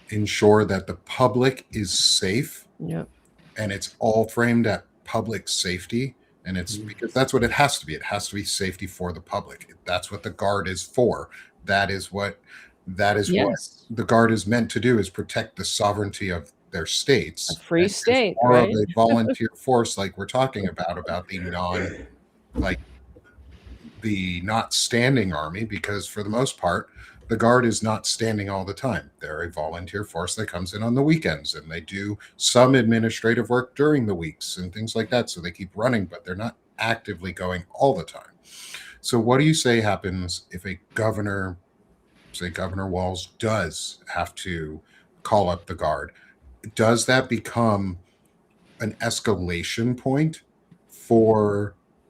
ensure that the public is safe. Yep. And it's all framed at public safety. And it's because that's what it has to be. It has to be safety for the public. That's what the Guard is for. That is what the Guard is meant to do, is protect the sovereignty of their states. A free state, more right? of a volunteer force, like we're talking about the not standing army, because for the most part, the Guard is not standing all the time. They're a volunteer force that comes in on the weekends, and they do some administrative work during the weeks and things like that. So they keep running, but they're not actively going all the time. So what do you say happens if a governor, say Governor Walz, does have to call up the Guard? Does that become an escalation point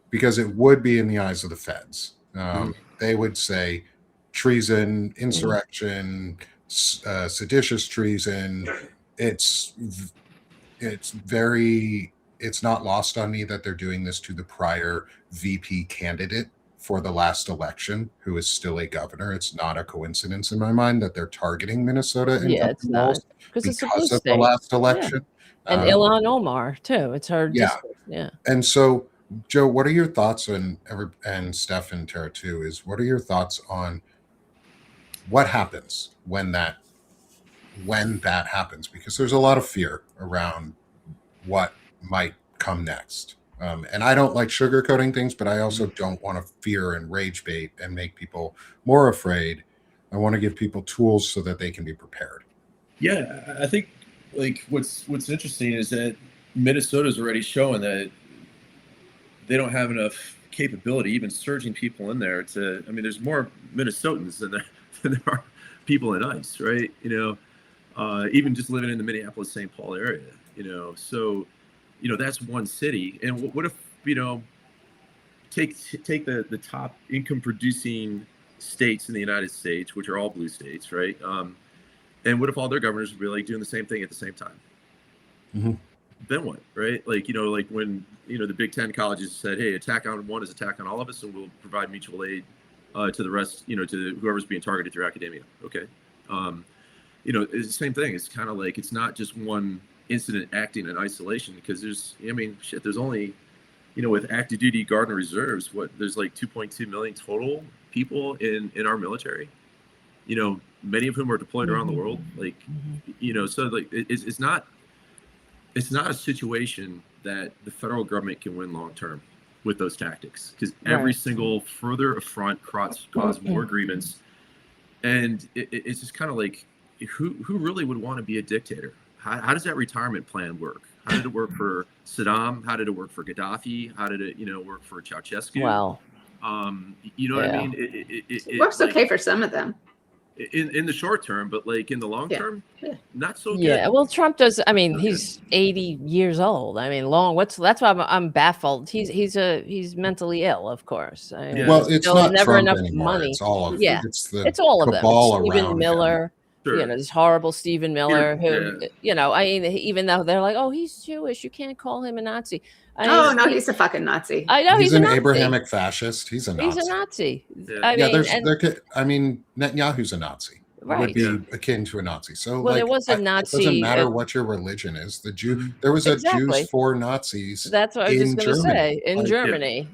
because it would be in the eyes of the feds. They would say treason, insurrection, seditious treason. It's not lost on me that they're doing this to the prior VP candidate for the last election, who is still a governor. It's not a coincidence in my mind that they're targeting Minnesota and it's not because of the last election. And Ilhan Omar too. It's her district. Yeah. And so, Joe, what are your thoughts on, and Steph and Tara too, is what are your thoughts on what happens when that happens? Because there's a lot of fear around what might come next. And I don't like sugarcoating things, but I also don't want to fear and rage bait and make people more afraid. I want to give people tools so that they can be prepared. Yeah, I think what's interesting is that Minnesota's already showing that they don't have enough capability, even surging people in there there's more Minnesotans than there are people in ICE, right? Even just living in the Minneapolis-St. Paul area, so, that's one city. And what if, take the top income producing states in the United States, which are all blue states, right? And what if all their governors would be doing the same thing at the same time? Mm-hmm. Then what, right? When, the Big Ten colleges said, hey, attack on one is attack on all of us, and we'll provide mutual aid to the rest, to whoever's being targeted through academia. Okay. It's the same thing. It's kind of it's not just one incident acting in isolation, because there's only, with active duty Guard and reserves, there's 2.2 million total people in our military, many of whom are deployed around the world. It's not a situation that the federal government can win long term with those tactics, because every single further affront cause more grievance. And it's just kind of who really would want to be a dictator? How does that retirement plan work? How did it work for Saddam? How did it work for Gaddafi? How did it, work for Ceausescu? Wow. What I mean? It works okay for some of them. In the short term, but in the long term, not so good. Yeah, well, Trump does. I mean, he's 80 years old. I mean, that's why I'm baffled. He's mentally ill, of course. Well, it's not never Trump enough anymore. money. It's all of it's all of them. Stephen Miller. Sure. This horrible Stephen Miller, who, even though they're like, oh, he's Jewish, you can't call him a Nazi. No, he's a fucking Nazi. I know he's an Abrahamic fascist. He's a Nazi. He's a Nazi. Netanyahu's a Nazi. would be akin to a Nazi. So, well, there was a it Nazi. doesn't matter what your religion is. The Jew, there was a Jews Exactly. for Nazis. That's what I was just in going to Germany. say. In Germany,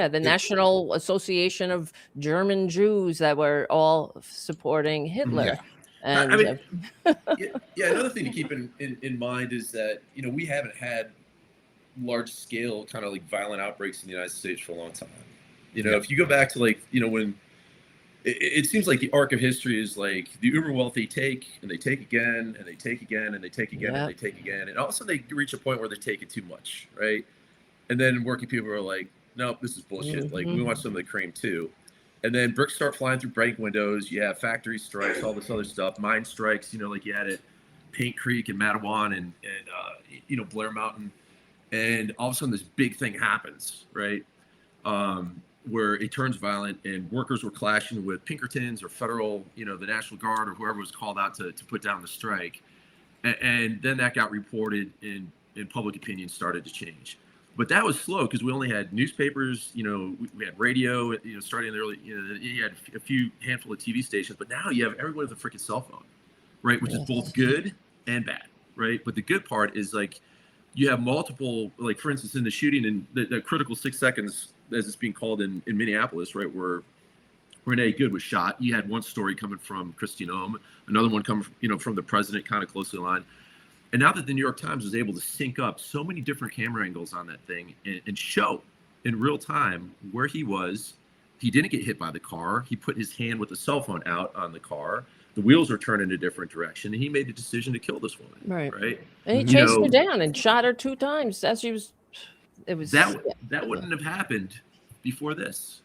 the National Association of German Jews that were all supporting Hitler. Yeah. And I mean, another thing to keep in mind is that, you know, we haven't had large scale kind of like violent outbreaks in the United States for a long time. You know, if you go back to like, you know, when it seems like the arc of history is like the uber wealthy take and they take again and they take again and they take again and they take again. And all of a sudden they reach a point where they're taking too much, right? And then working people are like, nope, this is bullshit. Like, we want some of the cream too. And then bricks start flying through bank windows. You have factory strikes, all this other stuff, mine strikes, you know, like you had at Paint Creek and Mattawan and you know, Blair Mountain. And all of a sudden this big thing happens, right? Where it turns violent and workers were clashing with Pinkertons or federal, you know, the National Guard or whoever was called out to put down the strike. And then that got reported and public opinion started to change. But that was slow because we only had newspapers, you know, we had radio, you know, starting in the early, you know, you had a few handful of TV stations, but now you have everyone with a freaking cell phone, right? Which is both good and bad, right? But the good part is like you have multiple, like for instance, in the shooting in the critical 6 seconds, as it's being called in Minneapolis, right, where Renee Good was shot. You had one story coming from Christine Ohm, another one coming, you know, from the president, kind of closely aligned. And now that the New York Times was able to sync up so many different camera angles on that thing and show in real time where he was, he didn't get hit by the car. He put his hand with the cell phone out on the car. The wheels were turned in a different direction, and he made the decision to kill this woman. Right. And he chased her down and shot her 2 times as she was. It was that wouldn't have happened before this.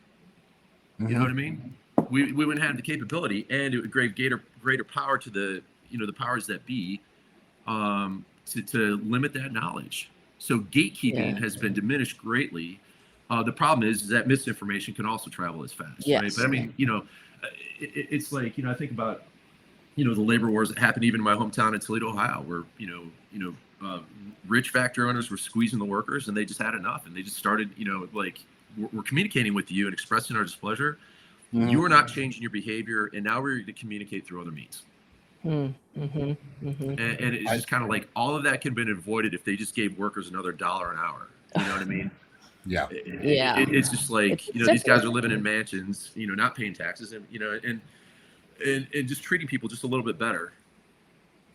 You know what I mean? We wouldn't have the capability, and it would give greater power to the, you know, the powers that be, to limit that knowledge. So gatekeeping has been diminished greatly. The problem is that misinformation can also travel as fast. Right? But I mean, you know, it's like, you know, I think about, you know, the labor wars that happened even in my hometown in Toledo, Ohio, where you know, rich factory owners were squeezing the workers, and they just had enough, and they just started, you know, like, we're communicating with you and expressing our displeasure. You are not changing your behavior, and now we're going to communicate through other means. And it's just kind of like all of that could have been avoided if they just gave workers another $1 an hour. You know what I mean? It's just like, you know, these guys are living in mansions, you know, not paying taxes, and you know, and just treating people just a little bit better.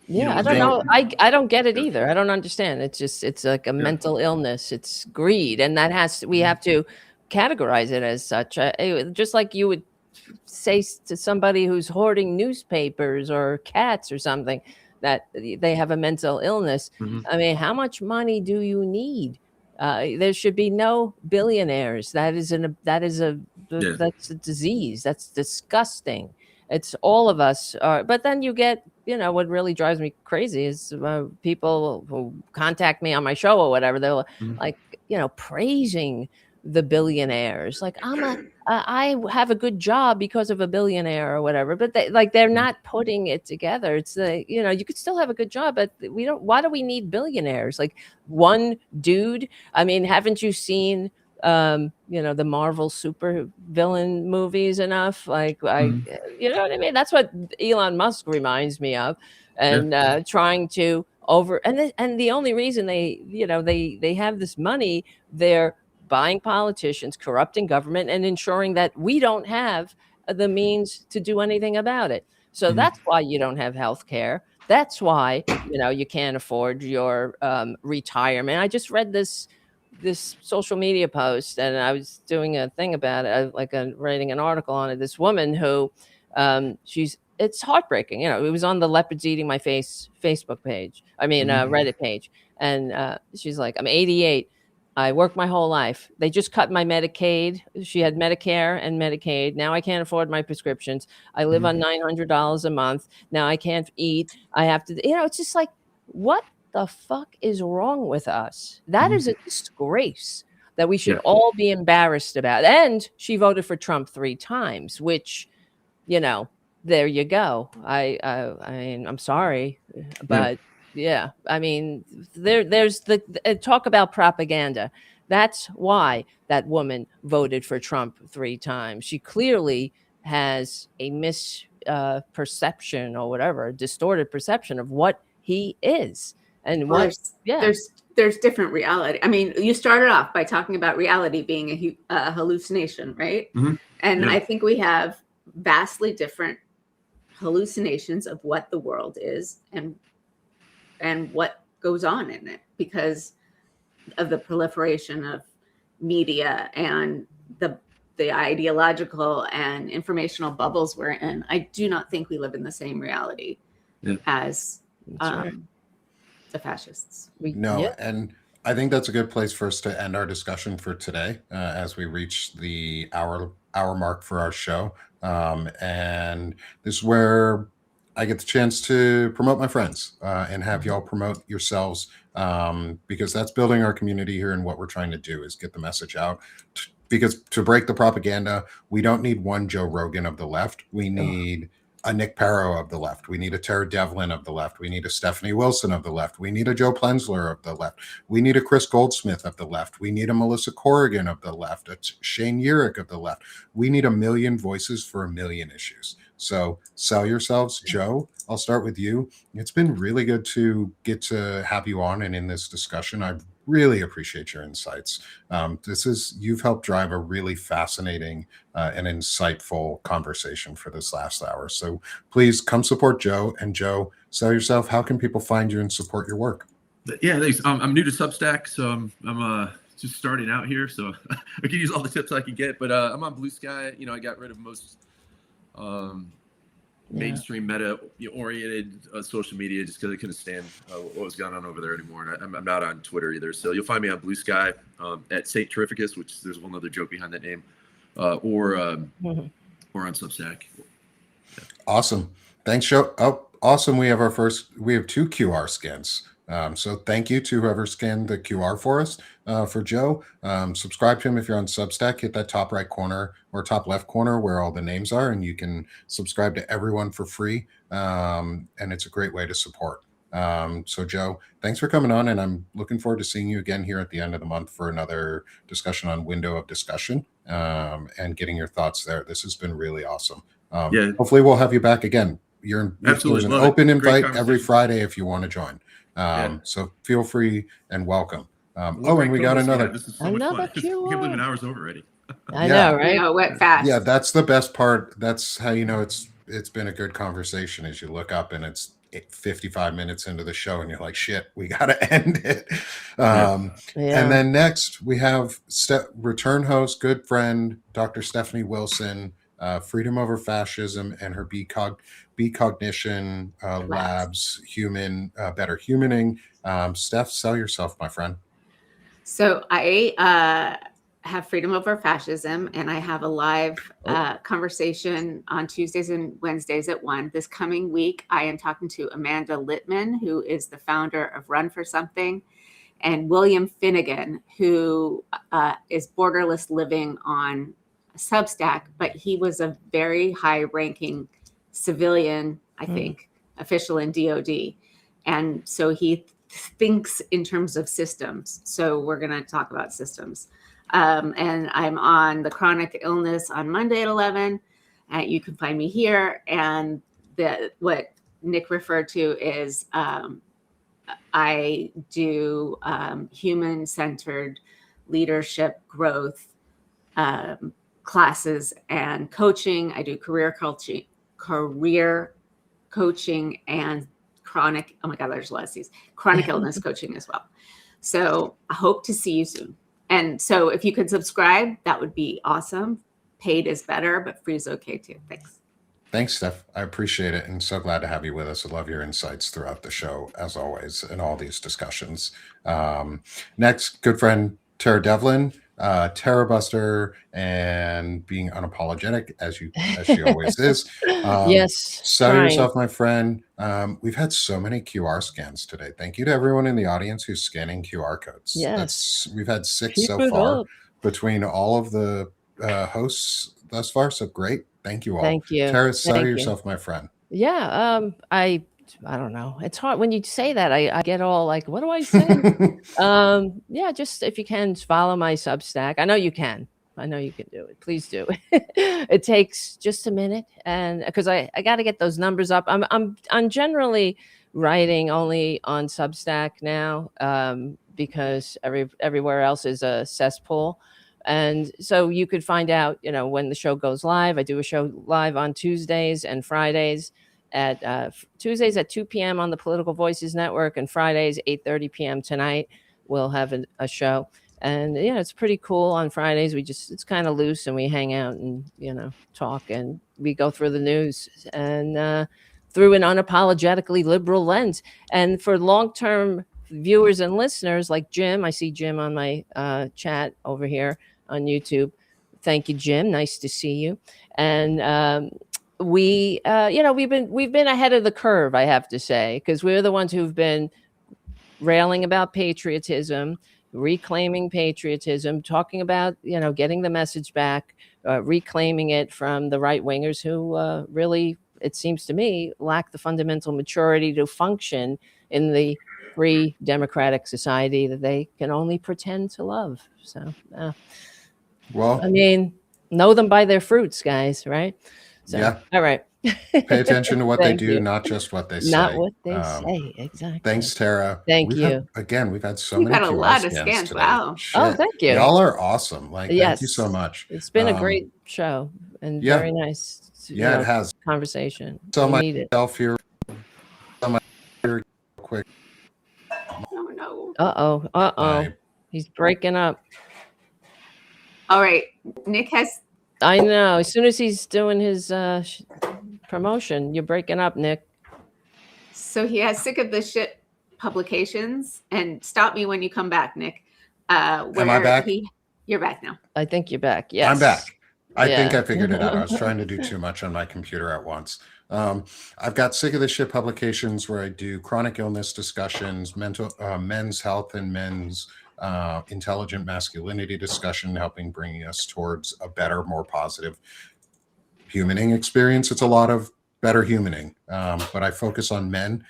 I don't know. I don't get it either. I don't understand. It's like a mental illness. It's greed, and we have to categorize it as such. Just like you would say to somebody who's hoarding newspapers or cats or something that they have a mental illness. I mean, how much money do you need? There should be no billionaires. That's a disease. That's disgusting. It's all of us are, but then you get, you know, what really drives me crazy is people who contact me on my show or whatever. They're like, you know, praising the billionaires. Like, I have a good job because of a billionaire or whatever, but they're not putting it together. It's you know, you could still have a good job, but why do we need billionaires? Like one dude. I mean, haven't you seen, you know, the Marvel super villain movies enough? Like, you know what I mean? That's what Elon Musk reminds me of, and trying to and the only reason they have this money, they're buying politicians, corrupting government, and ensuring that we don't have the means to do anything about it. So that's why you don't have health care. That's why, you know, you can't afford your retirement. I just read this social media post, and I was doing a thing about it, writing an article on it. This woman who, it's heartbreaking. You know, it was on the Leopards Eating My Face Facebook page. I mean, Reddit page. And she's like, I'm 88. I worked my whole life. They just cut my Medicaid. She had Medicare and Medicaid. Now I can't afford my prescriptions. I live on $900 a month. Now I can't eat. I have to, you know, it's just like, what the fuck is wrong with us? That is a disgrace that we should all be embarrassed about. And she voted for Trump 3 times, which, you know, there you go. I mean, I'm sorry, but yeah, I mean, there's the talk about propaganda. That's why that woman voted for Trump 3 times. She clearly has a perception or whatever, a distorted perception of what he is and Well, what. there's different reality. I mean, you started off by talking about reality being a hallucination, right? Mm-hmm. And I think we have vastly different hallucinations of what the world is and what goes on in it because of the proliferation of media and the ideological and informational bubbles we're in. I do not think we live in the same reality as the fascists. And I think that's a good place for us to end our discussion for today as we reach the hour mark for our show. And this is where I get the chance to promote my friends and have y'all promote yourselves because that's building our community here. And what we're trying to do is get the message out. Because to break the propaganda, we don't need one Joe Rogan of the left. We need a Nick Parrow of the left. We need a Tara Devlin of the left. We need a Stephanie Wilson of the left. We need a Joe Plensler of the left. We need a Chris Goldsmith of the left. We need a Melissa Corrigan of the left, a Shane Urich of the left. We need a million voices for a million issues. So sell yourselves. Joe, I'll start with you. It's been really good to get to have you on and in this discussion. I really appreciate your insights. You've helped drive a really fascinating and insightful conversation for this last hour. So please come support Joe. And Joe, sell yourself. How can people find you and support your work? Yeah, thanks. I'm new to Substack, so I'm just starting out here. So I can use all the tips I can get, but I'm on Blue Sky. I got rid of most mainstream meta-oriented social media just because I couldn't stand what was going on over there anymore. And I'm not on Twitter either. So you'll find me on Blue Sky at Saint Terrificus, which there's one other joke behind that name, or on Substack. Yeah. Awesome. Thanks, Joe. Oh, awesome. We have two QR scans. So thank you to whoever scanned the QR for us. For Joe, subscribe to him if you're on Substack. Hit that top right corner or top left corner where all the names are, and you can subscribe to everyone for free. And it's a great way to support. So Joe, thanks for coming on, and I'm looking forward to seeing you again here at the end of the month for another discussion on Window of Discussion and getting your thoughts there. This has been really awesome. Hopefully we'll have you back again. There's an open invite every Friday if you want to join. So feel free and welcome. And we got another. This is so much fun. I can't believe an hour's over already. I know, right? It went fast. Yeah, that's the best part. That's how you know it's been a good conversation as you look up and it's 55 minutes into the show and you're like, shit, we got to end it. And then next we have return host, good friend, Dr. Stephanie Wilson, Freedom Over Fascism and her B Cognition Labs, Better Humaning. Steph, sell yourself, my friend. So I have Freedom Over Fascism, and I have a live conversation on Tuesdays and Wednesdays at 1. This coming week, I am talking to Amanda Littman, who is the founder of Run for Something, and William Finnegan, who is borderless living on Substack, but he was a very high-ranking civilian, I think, official in DOD. And so he thinks in terms of systems. So we're going to talk about systems. And I'm on the chronic illness on Monday at 11. You can find me here. And what Nick referred to is I do human-centered leadership growth classes and coaching. I do career coaching and chronic, oh my God, there's a lot of C's, chronic illness coaching as well. So I hope to see you soon. And so if you could subscribe, that would be awesome. Paid is better, but free is okay too. Thanks. Thanks, Steph. I appreciate it. And so glad to have you with us. I love your insights throughout the show, as always, in all these discussions. Next, good friend, Tara Devlin, Terror Buster, and being unapologetic as she always is. Yes. Sell yourself, my friend. We've had so many QR scans today. Thank you to everyone in the audience who's scanning QR codes. Yes. We've had 6 so far between all of the hosts thus far. So great. Thank you all. Thank you. Tara, sell yourself, my friend. Yeah. I don't know. It's hard when you say that. I get all like, what do I say? Just if you can follow my Substack. I know you can. I know you can do it. Please do. It takes just a minute, and because I got to get those numbers up. I'm generally writing only on Substack now, because everywhere else is a cesspool. And so you could find out, when the show goes live. I do a show live on Tuesdays and Fridays at Tuesdays at 2 p.m. on the Political Voices Network, and Fridays 8:30 p.m. tonight. We'll have a show. And it's pretty cool. On Fridays, it's kind of loose, and we hang out and, talk, and we go through the news and through an unapologetically liberal lens. And for long-term viewers and listeners like Jim, I see Jim on my chat over here on YouTube. Thank you, Jim. Nice to see you. And we've been ahead of the curve, I have to say, because we're the ones who've been railing about patriotism, reclaiming patriotism, talking about, getting the message back, reclaiming it from the right wingers who really, it seems to me, lack the fundamental maturity to function in the free democratic society that they can only pretend to love. So, well, I mean, know them by their fruits, guys, right? So, yeah. All right. Pay attention to what they do, you. not just what they say. Not what they say. Exactly. Thanks, Tara. Thank you. We've had so We've many got a QR lot of scans scans. today. Wow. Shit. Oh, thank you. Y'all are awesome. Yes. Thank you so much. It's been a great show and very nice. It has. Conversation. So we need it. Myself here. Quick. Oh no. Uh-oh. He's breaking up. All right. Nick has. I know. As soon as he's doing his promotion, you're breaking up, Nick. So he has Sick of the Shit publications. And stop me when you come back, Nick. Am I back? You're back now. I think you're back. Yes. I'm back. I think I figured it out. I was trying to do too much on my computer at once. I've got Sick of the Shit publications where I do chronic illness discussions, men's health and men's intelligent masculinity discussion, helping bring us towards a better, more positive humaning experience. It's a lot of better humaning, but I focus on men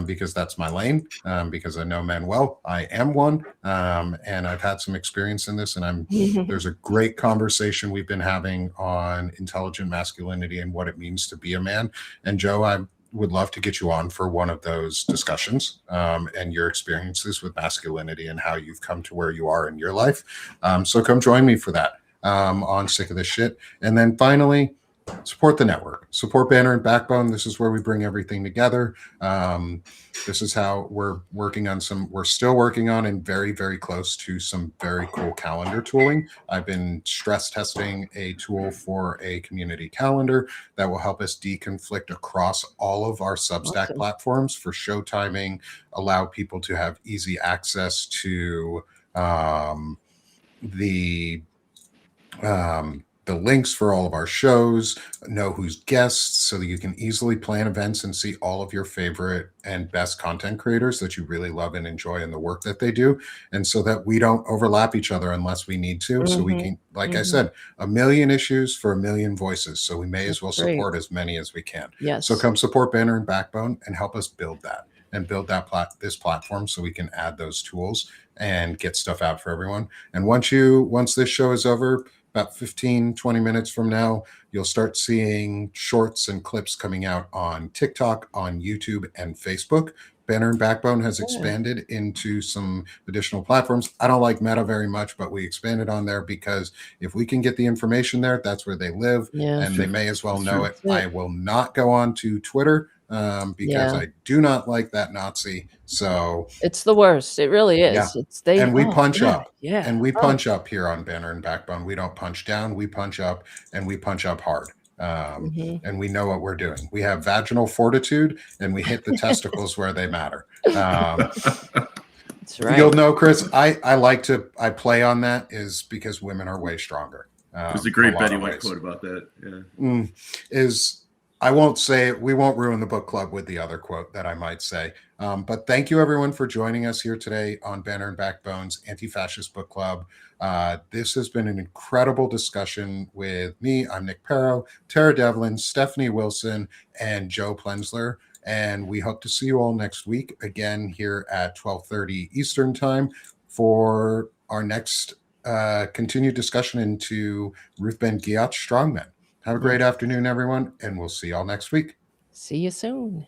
because that's my lane, because I know men well. I am one, and I've had some experience in this, and there's a great conversation we've been having on intelligent masculinity and what it means to be a man. And Joe, I would love to get you on for one of those discussions, and your experiences with masculinity and how you've come to where you are in your life. So come join me for that on Sick of This Shit. And then finally, support the network, support Banner and Backbone. This is where we bring everything together. This is how we're still working on and very, very close to some very cool calendar tooling. I've been stress testing a tool for a community calendar that will help us deconflict across all of our Substack platforms for show timing, allow people to have easy access to the links for all of our shows, know who's guests, so that you can easily plan events and see all of your favorite and best content creators that you really love and enjoy in the work that they do. And so that we don't overlap each other unless we need to. So we can, like I said, 1 million issues for 1 million voices. So we may as well support as many as we can. Yes. So come support Banner and Backbone and help us build that and build that this platform so we can add those tools and get stuff out for everyone. And once this show is over, about 15-20 minutes from now, you'll start seeing shorts and clips coming out on TikTok, on YouTube, and Facebook. Banner and Backbone has expanded into some additional platforms. I don't like Meta very much, but we expanded on there because if we can get the information there, that's where they live, and they may as well know it. I will not go on to Twitter because I do not like that Nazi. So it's the worst. It really is. Yeah. We punch up. Yeah. And we punch up here on Banner and Backbone. We don't punch down. We punch up, and we punch up hard. And we know what we're doing. We have vaginal fortitude, and we hit the testicles where they matter. That's right. You'll know, Chris, I play on that is because women are way stronger. There's a great Betty White quote about that. Yeah. I won't say it. We won't ruin the book club with the other quote that I might say. But thank you, everyone, for joining us here today on Banner and Backbone's Anti-Fascist Book Club. This has been an incredible discussion with me. I'm Nick Perro, Tara Devlin, Stephanie Wilson, and Joe Plensler. And we hope to see you all next week again here at 12:30 Eastern Time for our next continued discussion into Ruth Ben Ghiat's Strongmen. Have a great afternoon, everyone, and we'll see y'all next week. See you soon.